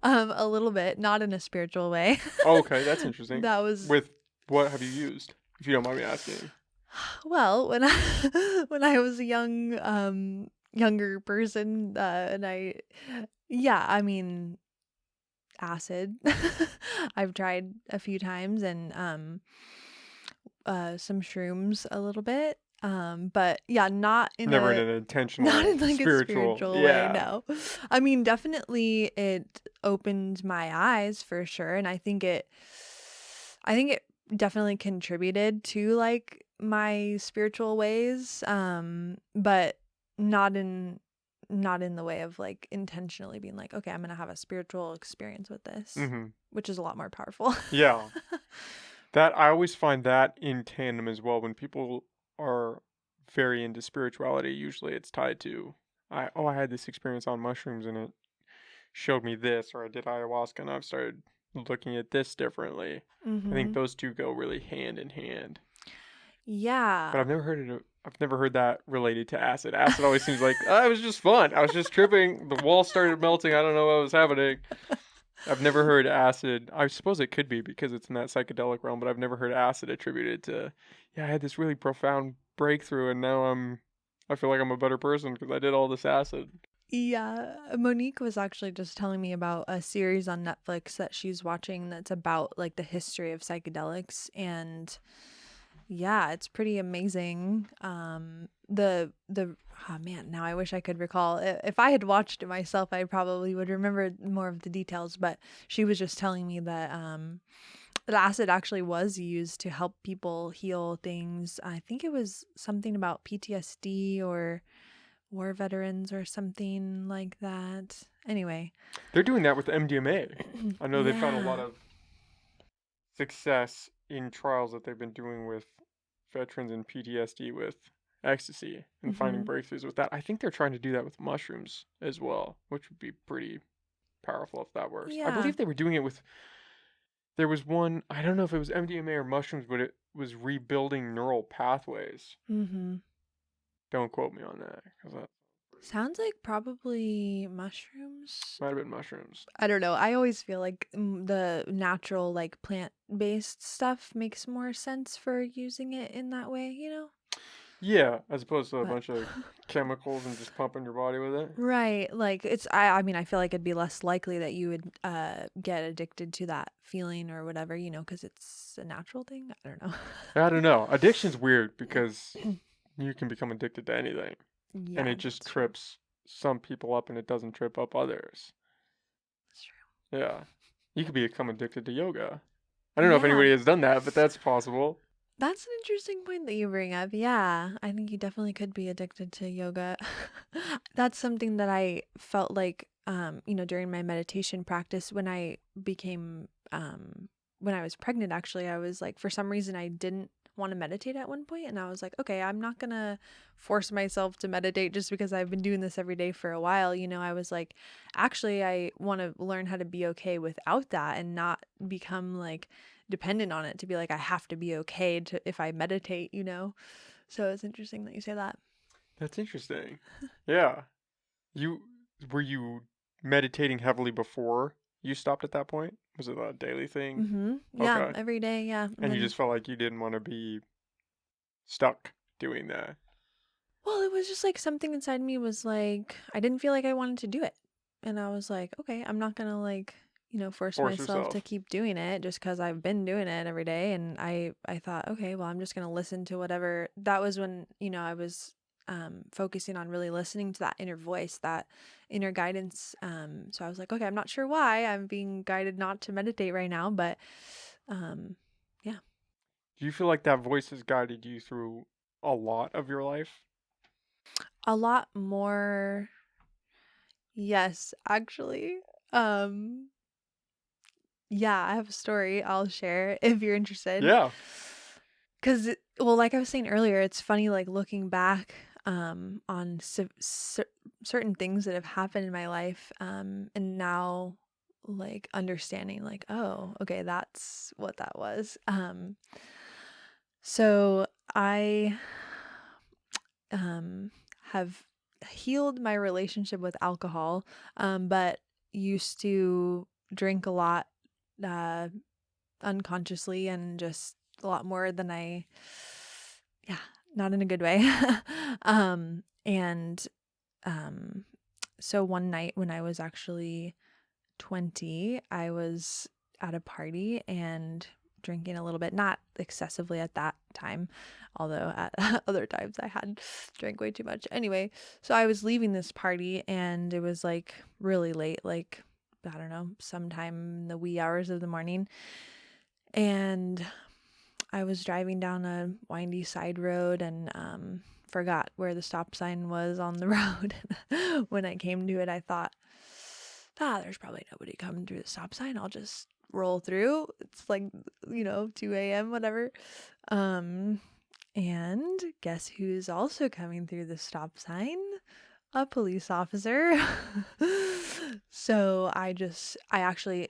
A little bit, not in a spiritual way. Oh, okay, that's interesting. That was With what have you used? If you don't mind me asking. well, when I was a younger person, and I mean acid. I've tried a few times, and some shrooms a little bit. But yeah, not in Never in a an intentional, not in like a spiritual way, yeah. no. I mean, definitely it opened my eyes for sure, and I think it definitely contributed to like my spiritual ways, but not in the way of like intentionally being like, okay, I'm gonna have a spiritual experience with this, which is a lot more powerful. Yeah. That I always find that in tandem as well. When people are very into spirituality, usually it's tied to I had this experience on mushrooms and it showed me this, or I did ayahuasca and I've started looking at this differently. I think those two go really hand in hand. Yeah. But I've never heard that related to acid. Acid always seems like, oh, it was just fun. I was just tripping. The wall started melting. I don't know what was happening. I've never heard acid. I suppose it could be because it's in that psychedelic realm, but I've never heard acid attributed to, yeah, I had this really profound breakthrough and now I feel like I'm a better person because I did all this acid. Yeah, Monique was actually just telling me about a series on Netflix that she's watching that's about like the history of psychedelics, and yeah, it's pretty amazing. Oh man, now I wish I could recall. If I had watched it myself, I probably would remember more of the details, but she was just telling me that the acid actually was used to help people heal things. I think it was something about PTSD or war veterans or something like that. Anyway, they're doing that with MDMA. I know they found a lot Yeah. of success in trials that they've been doing with veterans and PTSD with ecstasy and finding breakthroughs with that. I think they're trying to do that with mushrooms as well, which would be pretty powerful if that works. I Yeah. believe they were doing it with There was one, I don't know if it was MDMA or mushrooms, but it was rebuilding neural pathways. Mm-hmm. Don't quote me on that, because that Sounds like probably mushrooms. might have been mushrooms. I don't know. I always feel like the natural, like plant-based stuff makes more sense for using it in that way, you know? Yeah, as opposed to a But bunch of chemicals and just pumping your body with it. right, like I mean, I feel like it'd be less likely that you would get addicted to that feeling or whatever, you know, because it's a natural thing. I don't know. I don't know. Addiction's weird because you can become addicted to anything, and Yeah, it just that's true. trips some people up and it doesn't trip up others. That's true. Yeah. You could become addicted to yoga. I don't know if Yeah, anybody has done that, but that's possible. that's an interesting point that you bring up. Yeah, I think you definitely could be addicted to yoga. That's something that I felt like, you know, during my meditation practice when I became, when I was pregnant, actually, I was like, for some reason, I didn't want to meditate at one point, and I was like, okay, I'm not gonna force myself to meditate just because I've been doing this every day for a while. You know, I was like, actually, I want to learn how to be okay without that and not become like dependent on it to be like I have to be okay to if I meditate, you know. So it's interesting that you say that. That's interesting. Yeah. You were you meditating heavily before you stopped at that point? Was it a daily thing? Yeah, Okay. every day, yeah. And And you then just felt like you didn't want to be stuck doing that. well, it was just like something inside me was like I didn't feel like I wanted to do it. And I was like, okay, I'm not going to like, you know, force Force myself to yourself. keep doing it just cuz I've been doing it every day and I thought, okay, well, I'm just going to listen to whatever. That was when, you know, I was focusing on really listening to that inner voice, that inner guidance. So I was like, okay, I'm not sure why I'm being guided not to meditate right now, but um, yeah, Do you feel like that voice has guided you through a lot of your life? a lot more. Yes, actually. Um, yeah, I have a story I'll share if you're interested. Yeah. Cause, well, like I was saying earlier, it's funny, like looking back, on certain things that have happened in my life, and now, like understanding, like, oh, okay, that's what that was. So I, um, have healed my relationship with alcohol, but used to drink a lot, uh, unconsciously and just a lot more than yeah, not in a good way. And um, so one night when I was actually 20, I was at a party and drinking a little bit, not excessively at that time, although at other times I had drank way too much. Anyway, so I was leaving this party and it was like really late, like I don't know, sometime in the wee hours of the morning. And I was driving down a windy side road and forgot where the stop sign was on the road. When I came to it, I thought, there's probably nobody coming through the stop sign. I'll just roll through. It's like, you know, 2 a.m., whatever. Um, and guess who's also coming through the stop sign? A police officer. So I actually,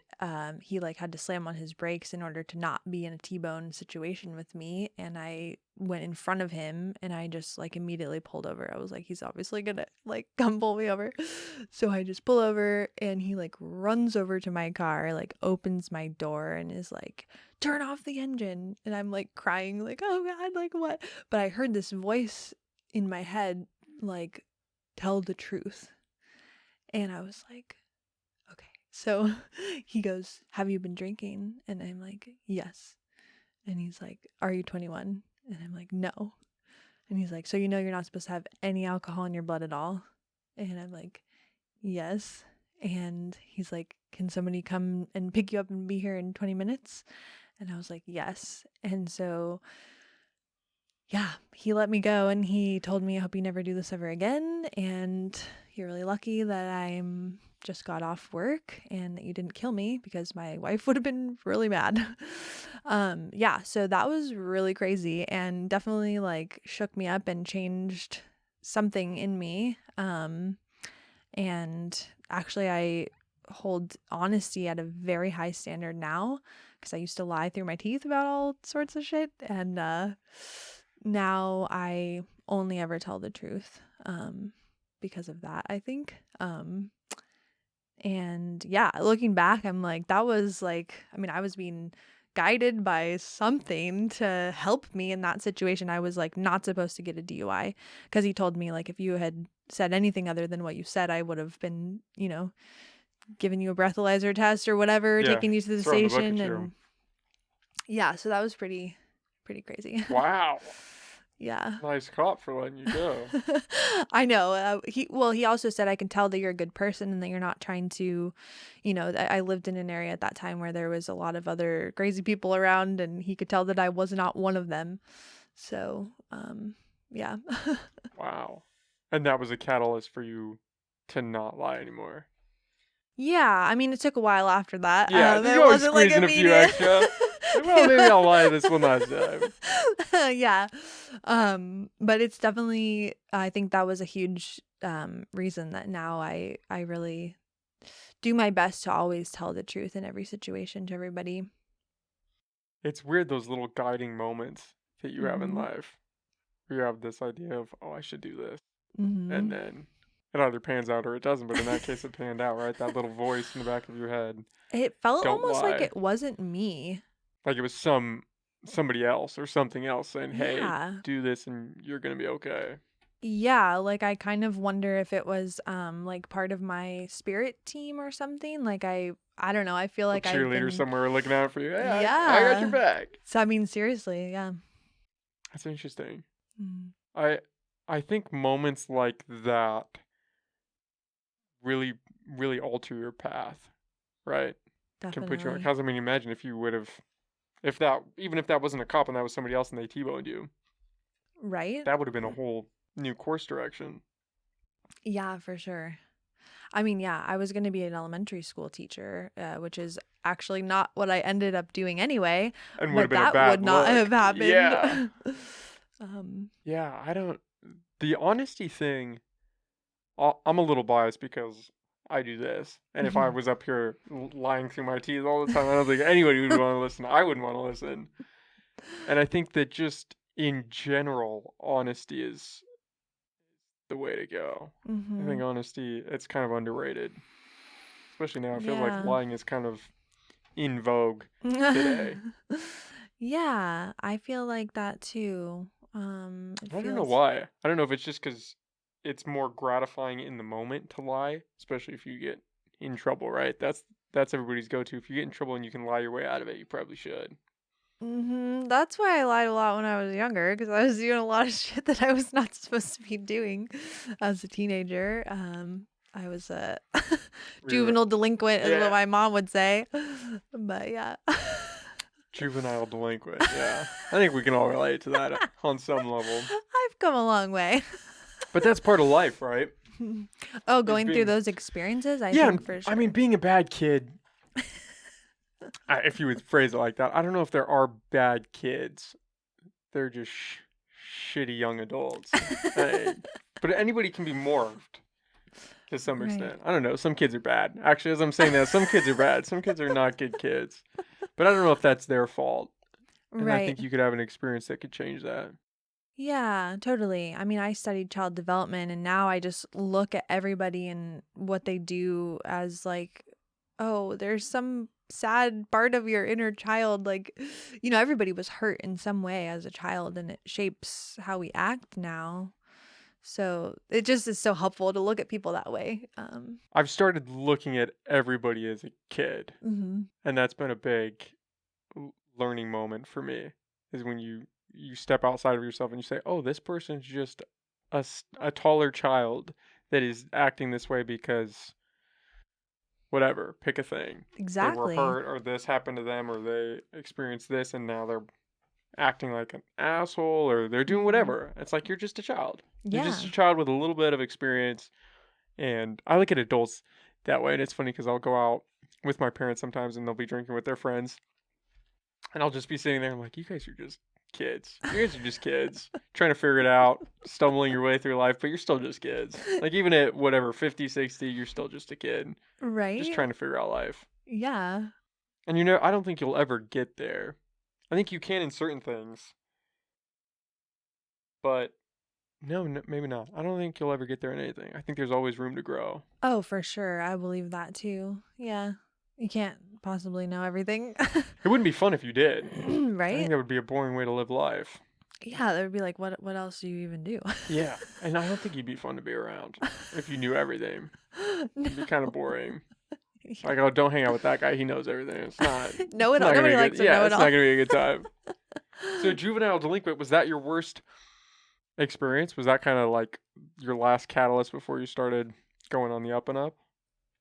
he like had to slam on his brakes in order to not be in a T-bone situation with me. And I went in front of him and I just like immediately pulled over. I was like, he's obviously gonna like come pull me over. So I just pull over and he like runs over to my car, like opens my door and is like, turn off the engine. And I'm like crying, like, oh God, like what? But I heard this voice in my head, like, tell the truth. And I was like, okay. So he goes, have you been drinking? And I'm like, yes. And he's like, are you 21? And I'm like, no. And he's like, so you know you're not supposed to have any alcohol in your blood at all? And I'm like, yes. And he's like, can somebody come and pick you up and be here in 20 minutes? And I was like, yes. And so yeah, he let me go and he told me, I hope you never do this ever again. And you're really lucky that I'm just got off work and that you didn't kill me because my wife would have been really mad. Yeah, so that was really crazy and definitely like shook me up and changed something in me. And actually I hold honesty at a very high standard now, because I used to lie through my teeth about all sorts of shit, and now I only ever tell the truth because of that, I think. And yeah, looking back, I'm like, that was like, I mean, I was being guided by something to help me in that situation. I was like not supposed to get a DUI, because he told me, like, if you had said anything other than what you said, I would have been, giving you a breathalyzer test or whatever, Yeah, taking you to the throwing the book at station. you. And yeah, so that was pretty crazy. Wow. Yeah. Nice cop for letting you go. I know. He also said, I can tell that you're a good person and that you're not trying to, I lived in an area at that time where there was a lot of other crazy people around, and he could tell that I was not one of them. So, yeah. Wow. And that was a catalyst for you to not lie anymore. Yeah, I mean, it took a while after that. Yeah, It you always wasn't like squeeze in a few immediate. extra. Well, maybe I'll lie this one last time. Yeah. But it's definitely, I think that was a huge reason that now I really do my best to always tell the truth in every situation to everybody. It's weird, those little guiding moments that you have in Mm-hmm. life. Where you have this idea of, oh, I should do this. Mm-hmm. And then it either pans out or it doesn't. But in that case, it panned out, right? That little voice in the back of your head. It felt Don't almost like lie. it wasn't me. Like it was somebody else or something else saying, hey, Yeah. do this and you're going to be okay. Yeah, like I kind of wonder if it was like part of my spirit team or something. Like I don't know. I feel like A I've cheerleader been, somewhere looking out for you. Hey, I got your yeah. back. So I mean, seriously, yeah. That's interesting. Mm. I think moments like that really, really alter your path, right? Can put you on. Definitely. Because I mean, imagine if you would have, even if that wasn't a cop and that was somebody else and they T-boned you, Right? that would have been a whole new course direction. Yeah, for sure. I mean, yeah, I was going to be an elementary school teacher, which is actually not what I ended up doing anyway. And would have But been a that bad would not look. have happened. Yeah. um, Yeah, the honesty thing, I'm a little biased because I do this. And if I was up here lying through my teeth all the time, I don't think anybody would want to listen. I wouldn't want to listen. And I think that just in general, honesty is the way to go. I think honesty, it's kind of underrated. Especially now, I feel like lying is kind of in vogue today. Yeah, I feel like that too. I don't know why. I don't know if it's just because it's more gratifying in the moment to lie, especially if you get in trouble, right? That's everybody's go-to. If you get in trouble and you can lie your way out of it, you probably should. That's why I lied a lot when I was younger, because I was doing a lot of shit that I was not supposed to be doing as a teenager. I was a juvenile delinquent, is what my mom would say. But yeah. Juvenile delinquent, yeah. I think we can all relate to that on some level. I've come a long way. But that's part of life, right? Oh, going through those experiences? I think for sure. I mean, being a bad kid, if you would phrase it like that, I don't know if there are bad kids. They're just shitty young adults. But anybody can be morphed to some extent. I don't know. Some kids are bad. Actually, as I'm saying that, some kids are bad. Some kids are not good kids. But I don't know if that's their fault. And I think you could have an experience that could change that. Yeah, totally. I mean, I studied child development, and now I just look at everybody and what they do as like, oh, there's some sad part of your inner child. Like, everybody was hurt in some way as a child, and it shapes how we act now. So it just is so helpful to look at people that way. I've started looking at everybody as a kid. And that's been a big learning moment for me, is when you step outside of yourself and you say, oh, this person's just a taller child that is acting this way because whatever, pick a thing. Exactly. They were hurt, or this happened to them, or they experienced this and now they're acting like an asshole, or they're doing whatever. It's like, you're just a child. You're just a child with a little bit of experience. And I look at adults that way, and it's funny because I'll go out with my parents sometimes and they'll be drinking with their friends, and I'll just be sitting there and I'm like, you guys are just kids. You guys are just kids trying to figure it out, stumbling your way through life, but you're still just kids. Like, even at whatever, 50, 60, you're still just a kid. Just Right? trying to figure out life. Yeah. And I don't think you'll ever get there. I think you can in certain things, but no, maybe not. I don't think you'll ever get there in anything. I think there's always room to grow. Oh, for sure. I believe that too. Yeah. You can't possibly know everything. It wouldn't be fun if you did. I Right? think that would be a boring way to live life. Yeah, that would be like, what else do you even do? Yeah, and I don't think you'd be fun to be around if you knew everything. It'd be kind of boring. Yeah. Like, oh, don't hang out with that guy. He knows everything. It's not. Know It's it all. not gonna be Nobody a likes good. to know Yeah, it it's all. not gonna be a good time. So, juvenile delinquent, was that your worst experience? Was that kind of like your last catalyst before you started going on the up and up?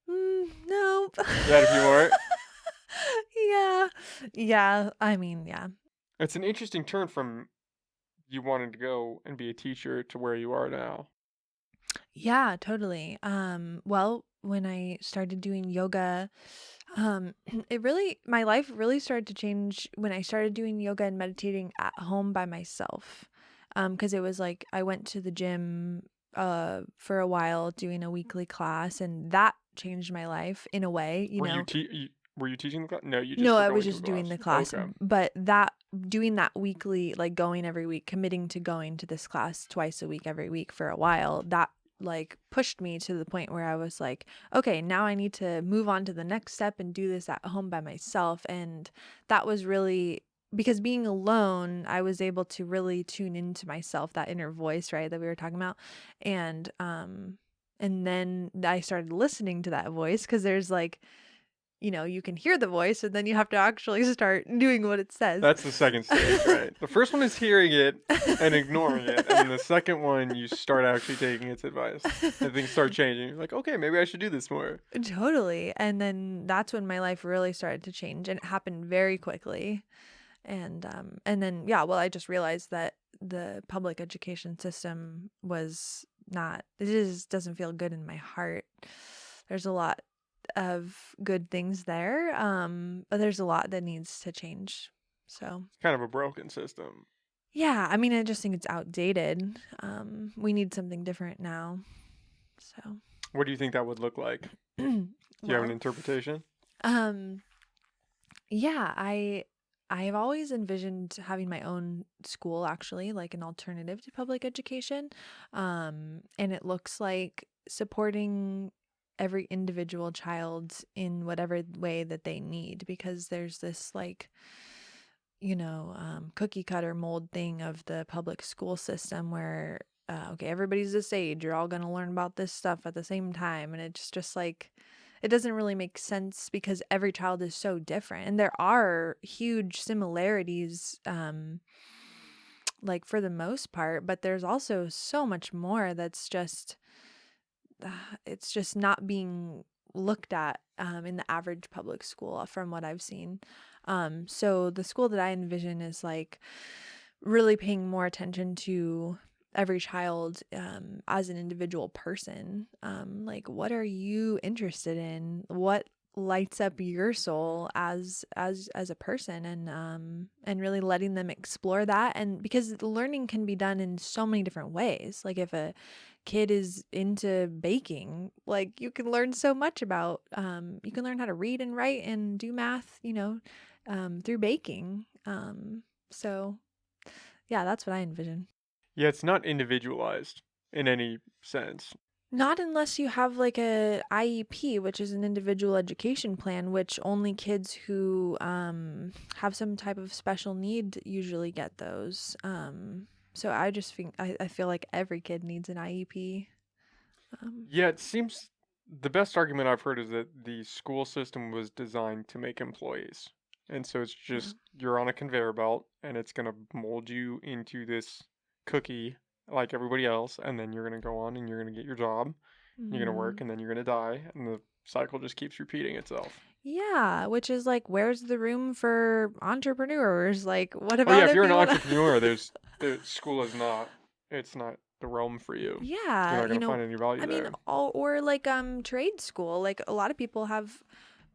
No. You had a few more. Yeah. Yeah. I mean, yeah. It's an interesting turn from you wanting to go and be a teacher to where you are now. Yeah, totally. Well, when I started doing yoga, my life really started to change when I started doing yoga and meditating at home by myself. Because it was like I went to the gym for a while doing a weekly class, and that changed my life in a way, Were were you teaching the class? No, you just No, were I going was to a just doing class. the class, Okay. but doing that weekly, like going every week, committing to going to this class twice a week, every week for a while, that like pushed me to the point where I was like, okay, now I need to move on to the next step and do this at home by myself. And that was really because being alone, I was able to really tune into myself, that inner voice, right, that we were talking about. And then I started listening to that voice because there's like, you can hear the voice and then you have to actually start doing what it says. That's the second stage, right? The first one is hearing it and ignoring it, and then the second one you start actually taking its advice, and things start changing. You're like, okay, maybe I should do this more. Totally. And then that's when my life really started to change, and it happened very quickly. And then yeah, well, I just realized that the public education system was not it just doesn't feel good in my heart. There's a lot of good things there, but there's a lot that needs to change. So It's kind of a broken system. yeah, I mean, I just think it's outdated. We need something different now. So What do you think that would look like? Do you have an well, interpretation? um, yeah, I have always envisioned having my own school, actually, like an alternative to public education. And it looks like supporting every individual child in whatever way that they need, because there's this like, cookie cutter mold thing of the public school system where, okay, everybody's this age, you're all going to learn about this stuff at the same time. And it's just like, it doesn't really make sense because every child is so different. And there are huge similarities, like for the most part, but there's also so much more that's just, it's just not being looked at in the average public school from what I've seen. So the school that I envision is like really paying more attention to every child as an individual person. Like, what are you interested in? What lights up your soul as a person, and really letting them explore that. And because the learning can be done in so many different ways. Like if a kid is into baking, like you can learn so much about you can learn how to read and write and do math, through baking. So yeah, that's what I envision. Yeah, it's not individualized in any sense. Not unless you have like a IEP, which is an individual education plan, which only kids who have some type of special need usually get those. So I just think I feel like every kid needs an IEP. Yeah, it seems the best argument I've heard is that the school system was designed to make employees. And so it's just you're on a conveyor belt and it's going to mold you into this cookie like everybody else, and then you're going to go on and you're going to get your job. You're going to work and then you're going to die, and the cycle just keeps repeating itself. Yeah, which is like, where's the room for entrepreneurs? Like, what Oh about yeah, if if you're an you wanna... entrepreneur, the school is not it's not the realm for you. You're Yeah, not going to find any value I mean, there. or like trade school. Like a lot of people have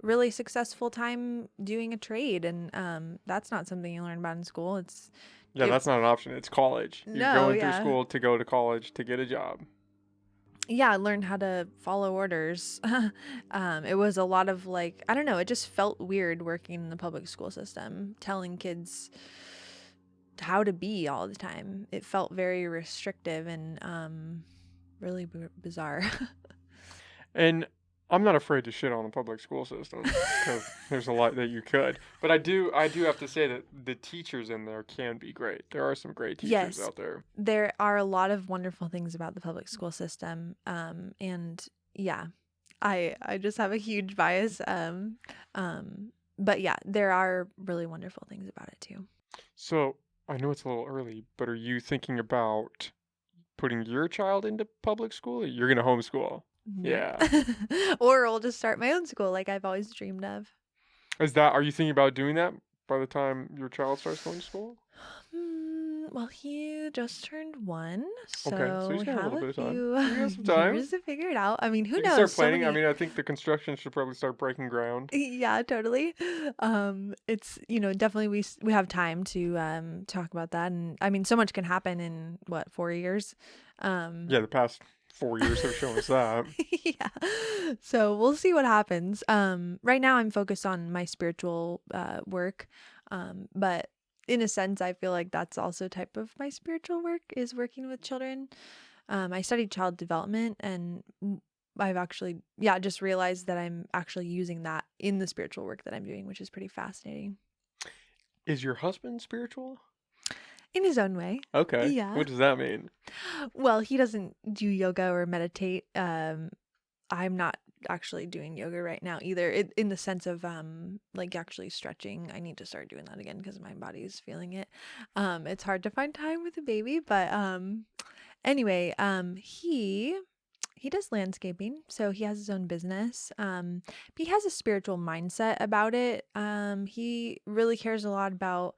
really successful time doing a trade, and that's not something you learn about in school. It's Yeah, that's not an option. It's college. You're No, going through yeah. school to go to college to get a job. Yeah, I learned how to follow orders. It was a lot of like, I don't know, it just felt weird working in the public school system, telling kids how to be all the time. It felt very restrictive and really bizarre. And I'm not afraid to shit on the public school system because there's a lot that you could. But I do have to say that the teachers in there can be great. There are some great teachers Yes, out there. there are a lot of wonderful things about the public school system. And yeah, I just have a huge bias. But yeah, there are really wonderful things about it too. So I know it's a little early, but are you thinking about putting your child into public school? Or you're gonna homeschool. Nope. Yeah. Or I'll just start my own school like I've always dreamed of. Are you thinking about doing that by the time your child starts going to school? Well, he just turned 1, Okay, so so he's we got a have little a bit of time. few You got some time. years to figure it out. I mean, who You can knows? start planning. I many- mean, I think the construction should probably start breaking ground. Yeah, totally. It's, definitely we have time to talk about that, and I mean, so much can happen in what, 4 years. Yeah, the past 4 years have shown us that. Yeah. So we'll see what happens. Right now I'm focused on my spiritual work. But in a sense, I feel like that's also type of my spiritual work is working with children. I studied child development and I've actually, yeah, just realized that I'm actually using that in the spiritual work that I'm doing, which is pretty fascinating Is your husband spiritual? in his own way. Okay. Yeah. What does that mean? Well, he doesn't do yoga or meditate. I'm not actually doing yoga right now either. In the sense of like actually stretching. I need to start doing that again because my body is feeling it. It's hard to find time with a baby, but anyway, he does landscaping, so he has his own business. He has a spiritual mindset about it. He really cares a lot about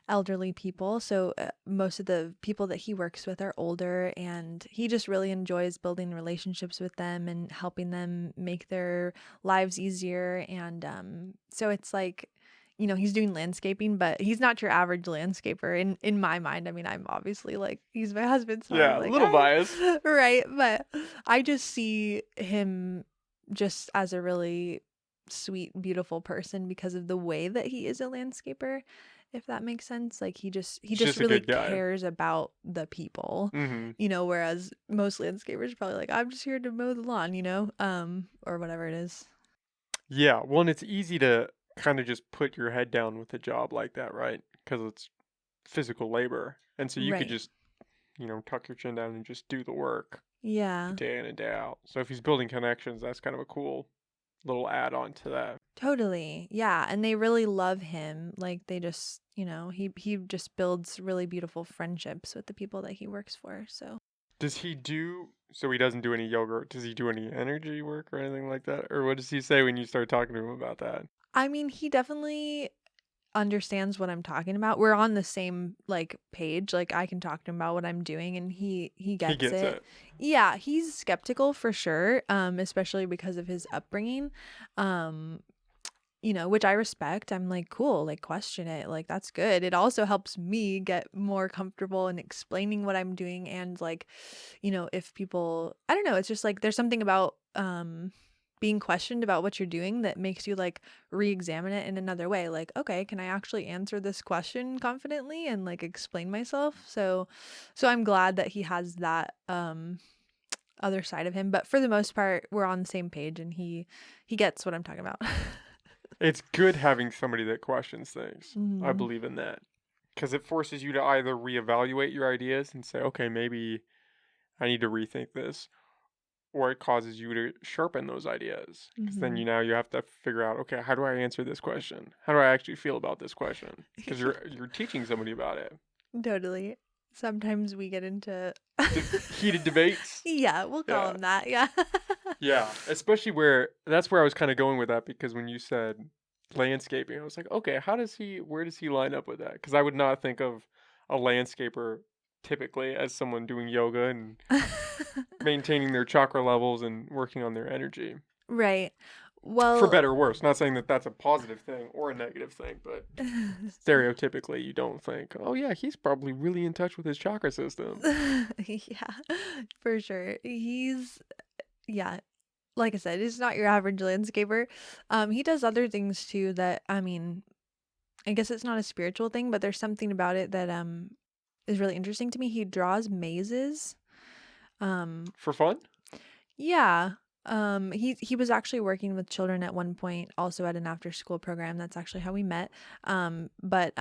elderly people. So most of the people that he works with are older, and he just really enjoys building relationships with them and helping them make their lives easier. And so it's like, he's doing landscaping, but he's not your average landscaper in my mind. I mean, I'm obviously like, he's my husband, so Yeah, I'm a like, little biased. right? But I just see him just as a really sweet, beautiful person because of the way that he is a landscaper, if that makes sense. Like he just He's just a really good guy. cares about the people. Mm-hmm. Whereas most landscapers are probably like, I'm just here to mow the lawn, or whatever it is. Yeah, well, and it's easy to kind of just put your head down with a job like that, right? Because it's physical labor. And so you could Right. just, tuck your chin down and just do the work Yeah, day in and day out. So if he's building connections, that's kind of a cool little add-on to that. totally. Yeah. And they really love him. Like they just, he just builds really beautiful friendships with the people that he works for. So So he doesn't do any yoga, does he do any energy work or anything like that? Or what does he say when you start talking to him about that? I mean, he definitely understands what I'm talking about. We're on the same like page. Like I can talk to him about what I'm doing and he gets He gets it. Yeah, he's skeptical for sure, especially because of his upbringing. Which I respect. I'm like, cool, like question it. Like that's good. It also helps me get more comfortable in explaining what I'm doing and like, if people, I don't know, it's just like there's something about being questioned about what you're doing that makes you like re-examine it in another way. Like, okay, can I actually answer this question confidently and like explain myself? So I'm glad that he has that other side of him, but for the most part we're on the same page and he gets what I'm talking about. It's good having somebody that questions things. I Mhm. believe in that. Because it forces you to either reevaluate your ideas and say, okay, maybe I need to rethink this, or it causes you to sharpen those ideas. Because then Mhm. you have to figure out, okay, how do I answer this question? How do I actually feel about this question? Because you're teaching somebody about it. Totally. Sometimes we get into Heated debates. Yeah, we'll call Yeah. them that. Yeah. Yeah, especially that's where I was kind of going with that, because when you said landscaping, I was like, okay, where does he line up with that? Because I would not think of a landscaper typically as someone doing yoga and maintaining their chakra levels and working on their energy. Right. For Well, better or worse. Not saying that that's a positive thing or a negative thing, but stereotypically you don't think, oh yeah, he's probably really in touch with his chakra system. yeah, for sure. Yeah, like I said, he's not your average landscaper. He does other things too that, I mean, I guess it's not a spiritual thing, but there's something about it that is really interesting to me. He draws mazes. Um, For fun? yeah. He was actually working with children at one point, also at an after school program. That's actually how we met. But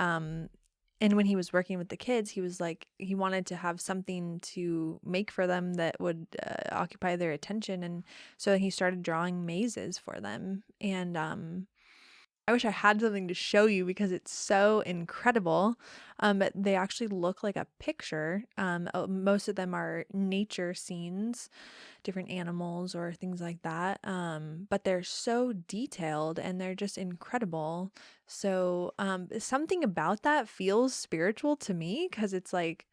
and when he was working with the kids, he was like he wanted to have something to make for them that would occupy their attention, and so he started drawing mazes for them. And I wish I had something to show you because it's so incredible. But they actually look like a picture. Most of them are nature scenes, different animals or things like that. But they're so detailed and they're just incredible. So something about that feels spiritual to me because it's like,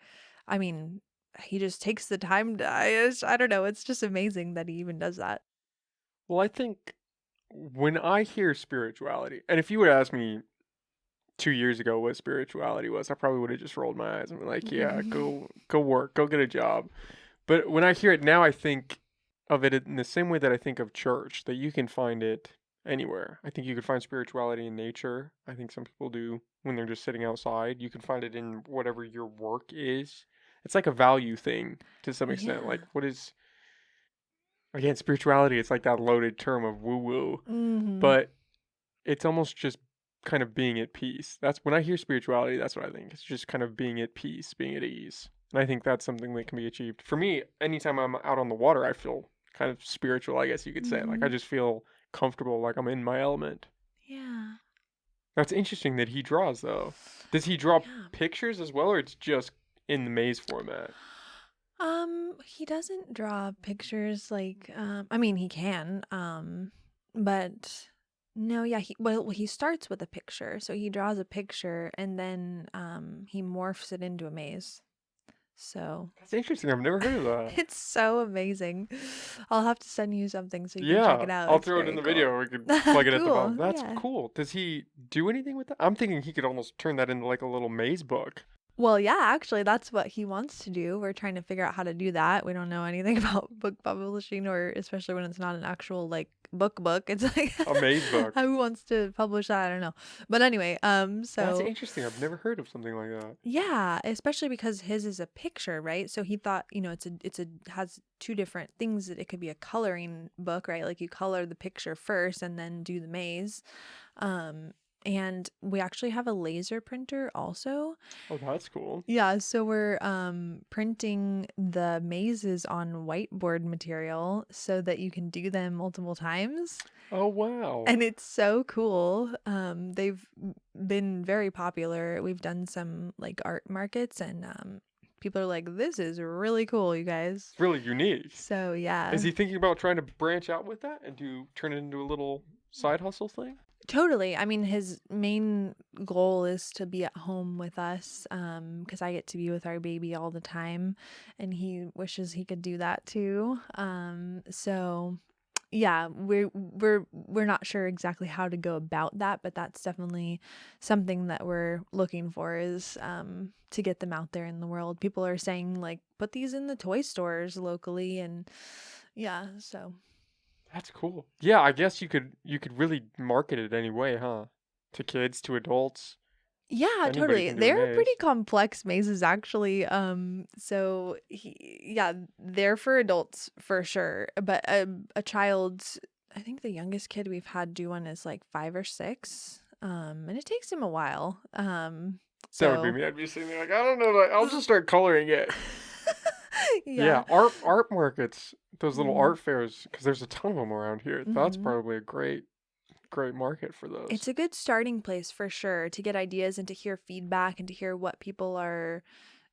I mean, he just takes the time to, I don't know, it's just amazing that he even does that. Well, I think when I hear spirituality, and if you would ask me 2 years ago what spirituality was, I probably would have just rolled my eyes and been like, yeah, go work, go get a job. But when I hear it now, I think of it in the same way that I think of church, that you can find it anywhere. I think you can find spirituality in nature. I think some people do when they're just sitting outside. You can find it in whatever your work is. It's like a value thing to some extent. Like, Yeah. what is, again, spirituality? It's like that loaded term of woo woo, Hmm. but it's almost just kind of being at peace. That's when I hear spirituality, that's what I think. It's just kind of being at peace, being at ease. And I think that's something that can be achieved. For me, anytime I'm out on the water, I feel kind of spiritual, I guess you could say. Like I Hmm. just feel comfortable, like I'm in my element. Yeah. That's interesting that he draws though. Does he draw Yeah. pictures as well, or it's just in the maze format? He doesn't draw pictures like I mean he can, but no, yeah, he starts with a picture. So he draws a picture and then he morphs it into a maze. So That's interesting. I've never heard of that. it's so amazing. I'll have to send you something so you can check Yeah, it out. I'll It's throw it in very the cool. video. We could plug it at the bottom. Cool. That's Yeah. cool. Does he do anything with that? I'm thinking he could almost turn that into like a little maze book. Well, yeah, actually, that's what he wants to do. We're trying to figure out how to do that. We don't know anything about book publishing, or especially when it's not an actual like book. It's like A maze book. who wants to publish that? I don't know. But anyway, That's so interesting. I've never heard of something like that. yeah, especially because his is a picture, right? So he thought, it's a has two different things that it could be a coloring book, right? Like you color the picture first and then do the maze. Um, and we actually have a laser printer also. Oh, that's cool. Yeah, so we're printing the mazes on whiteboard material so that you can do them multiple times. Oh, wow. And it's so cool. They've been very popular. We've done some like art markets and people are like, "This is really cool, you guys." It's really unique. So, Is yeah. he thinking about trying to branch out with that and turn it into a little side hustle thing? Totally. I mean, his main goal is to be at home with us, because I get to be with our baby all the time, and he wishes he could do that too. So yeah, we're not sure exactly how to go about that, but that's definitely something that we're looking for is to get them out there in the world. People are saying like put these in the toy stores locally, and yeah, so That's cool. Yeah, I guess you could really market it any way, huh? To kids, to adults, yeah, anybody totally. can do a They're pretty maze. complex mazes actually. So yeah, they're for adults for sure. But a child's, I think the youngest kid we've had do one is like 5 or 6. And it takes him a while. That would be So me. I'd be sitting there like, I don't know, like, I'll just start coloring it. yeah. Yeah, art markets, those little Mm-hmm. art fairs, because there's a ton of them around here. That's Mm-hmm. probably a great market for those. It's a good starting place for sure to get ideas and to hear feedback and to hear what people are,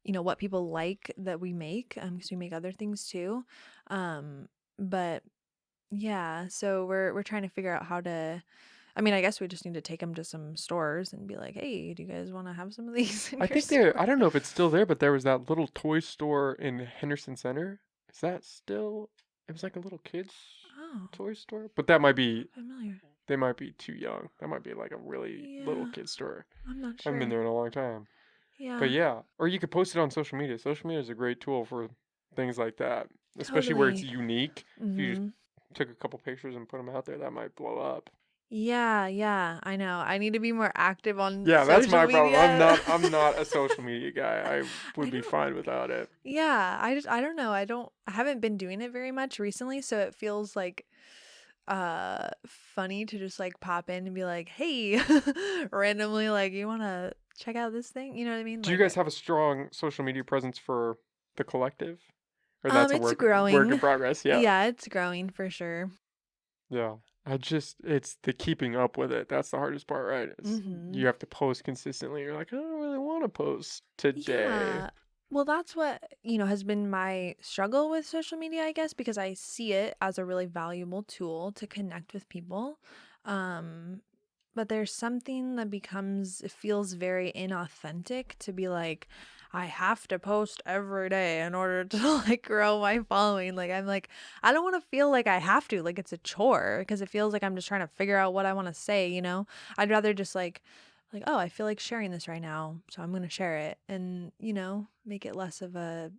what people like that we make, because we make other things too. But yeah, so we're trying to figure out how to. I mean, I guess we just need to take them to some stores and be like, "Hey, do you guys want to have some of these in I your think I store?" don't know if it's still there, but there was that little toy store in Henderson Center. Is that still? It was like a little kids Oh, toy store. But that might be, familiar. they might be too young. That might be like a really little Yeah, kid store. I'm not I haven't been sure. there in a long time. But Yeah, yeah, or you could post it on social media. Social media is a great tool for things like that, especially where it's totally. unique. If you just Mm-hmm. took a couple pictures and put them out there, that might blow up. Yeah, I know. I need to be more active on Yeah, that's social my problem. media. I'm not a social media guy. I I would be don't, fine without it. yeah, I don't know. I haven't been doing it very much recently, so it feels like funny to just like pop in and be like, "Hey," randomly like, "You want to check out this thing?" You know what I mean? Do you Like guys have a strong social media presence for the collective? Or that's a it's work in growing. progress? Yeah. Yeah, it's growing for sure. Yeah. It's the keeping up with it. That's the hardest part, right? Is Mhm. you have to post consistently. You're like, I don't really want to post today. Yeah. Well, that's what, has been my struggle with social media, I guess, because I see it as a really valuable tool to connect with people. Um, but there's something that it feels very inauthentic to be like, I have to post every day in order to like grow my following. Like, I'm like, I don't want to feel like I have to, like it's a chore, because it feels like I'm just trying to figure out what I want to say. I'd rather just like, oh, I feel like sharing this right now, so I'm going to share it and, make it less of a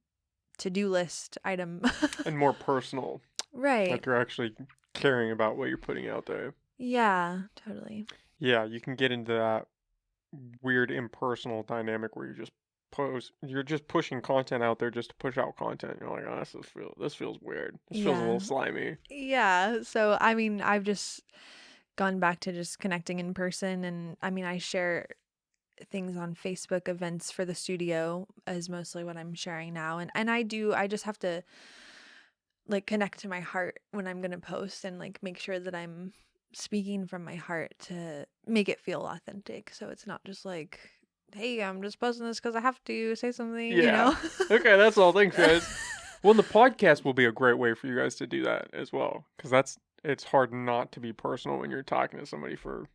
to-do list item. And more personal. Right. Like you're actually caring about what you're putting out there. Yeah, totally. Yeah, you can get into that weird impersonal dynamic where you're just pushing content out there just to push out content. You're like, oh, this feels weird. This feels a little Yeah. slimy. Yeah. So, I mean, I've just gone back to just connecting in person. And I mean, I share things on Facebook. Events for the studio is mostly what I'm sharing now. And I just have to like connect to my heart when I'm going to post and like make sure that I'm speaking from my heart to make it feel authentic. So it's not just like, hey, I'm just posting this because I have to say something, you Yeah. know? Okay, that's all. Thanks, guys. Well, the podcast will be a great way for you guys to do that as well, because it's hard not to be personal when you're talking to somebody for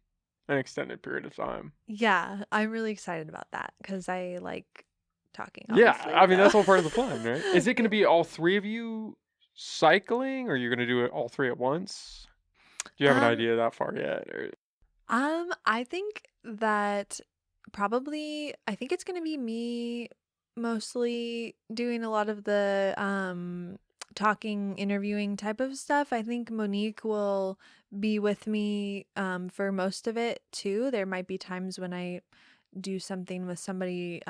an extended period of time. Yeah, I'm really excited about that because I like talking, Yeah, obviously. I mean So that's all part of the fun, right? Is it going to yeah. be all three of you cycling, or you're going to do it all three at once? Do you have an Um, idea that far yet? Or... I think that I think it's gonna be me mostly doing a lot of the talking, interviewing type of stuff. I think Monique will be with me for most of it too. There might be times when I do something with somebody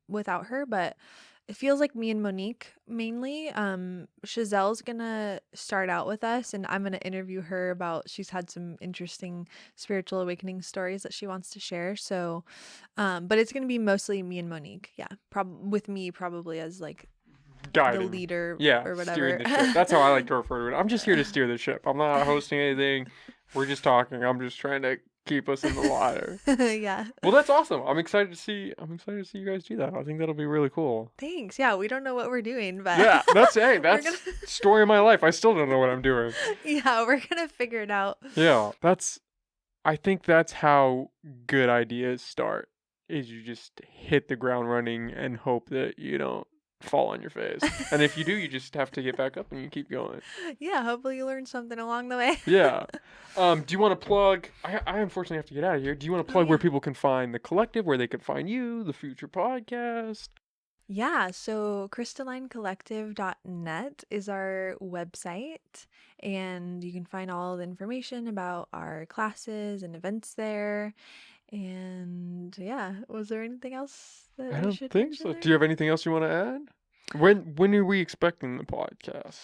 without her, but it feels like me and Monique mainly. Chazelle's gonna start out with us, and I'm gonna interview her about. She's had some interesting spiritual awakening stories that she wants to share. So, but it's gonna be mostly me and Monique. Yeah, with me probably as like the Guiding. leader Yeah, or steering whatever. the ship. That's how I like to refer to it. I'm just here to steer the ship. I'm not hosting anything. We're just talking. I'm just trying to keep us in the water. Yeah. Well, that's awesome. I'm excited to see you guys do that. I think that'll be really cool. Thanks. Yeah, we don't know what we're doing, but Yeah, we're gonna that's story of my life. I still don't know what I'm doing. yeah, we're gonna figure it out. Yeah, I think that's how good ideas start. Is you just hit the ground running and hope that you don't fall on your face. And if you do, you just have to get back up and you keep going. Yeah, hopefully you learned something along the way. Yeah. Do you want to plug? I unfortunately have to get out of here. Do you want to Oh plug where yeah. people can find the collective, where they can find you, the future podcast? Yeah, so crystallinecollective.net is our website, and you can find all the information about our classes and events there. And yeah, was there anything else that I I don't should think mention so. there? Do you have anything else you want to add? When are we expecting the podcast?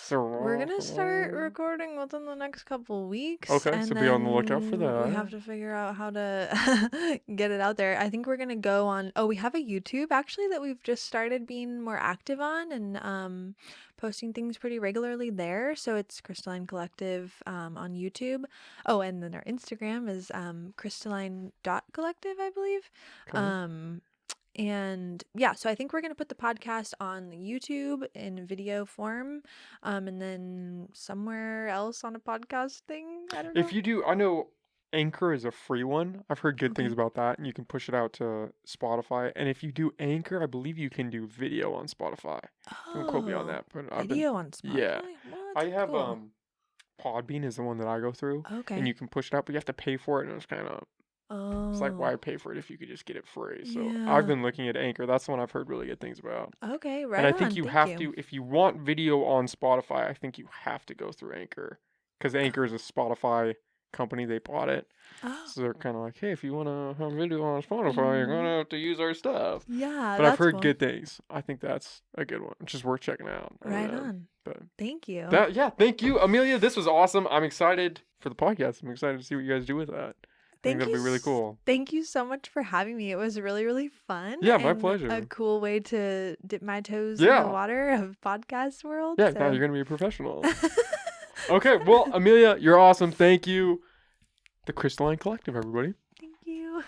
We're gonna start recording within the next couple weeks, Okay, so and be on the lookout for then we have that. to figure out how to get it out there. I think we're gonna go on. Oh, we have a YouTube actually that we've just started being more active on and posting things pretty regularly there. So it's Crystalline Collective on YouTube. Oh, and then our Instagram is crystalline.collective, I believe. Okay. Um, and yeah, so I think we're going to put the podcast on YouTube in video form, and then somewhere else on a podcast thing. I don't If know. you do, I know Anchor is a free one. I've heard good things Okay. about that, and you can push it out to Spotify. And if you do Anchor, I believe you can do video on Spotify. Don't quote me on Oh, that, but video on yeah. Spotify? I What? have Cool. Podbean is the one that I go through. Okay. And you can push it out, but you have to pay for it. And it's kind of, it's like, why Oh. pay for it if you could just get it free? So Yeah. I've been looking at Anchor. That's the one I've heard really good things about. Okay, right And I on. think you Thank have you. to, if you want video on Spotify, I think you have to go through Anchor. Because Anchor is a Spotify company. They bought it. Oh. So they're kind of like, hey, if you want to have video on Spotify, you're going to have to use our stuff. Yeah, But I've that's heard cool. good things. I think that's a good one. It's just worth checking out. Right on. But Thank you. yeah, thank you, Amelia. This was awesome. I'm excited for the podcast. I'm excited to see what you guys do with that. I think that'll be really cool. Thank you so much for having me. It was really, really fun. Yeah, my and pleasure. A cool way to dip my toes in Yeah. the water of podcast world. Yeah, so. now you're going to be a professional. Okay, well, Amelia, you're awesome. Thank you. The Crystalline Collective, everybody. Thank you.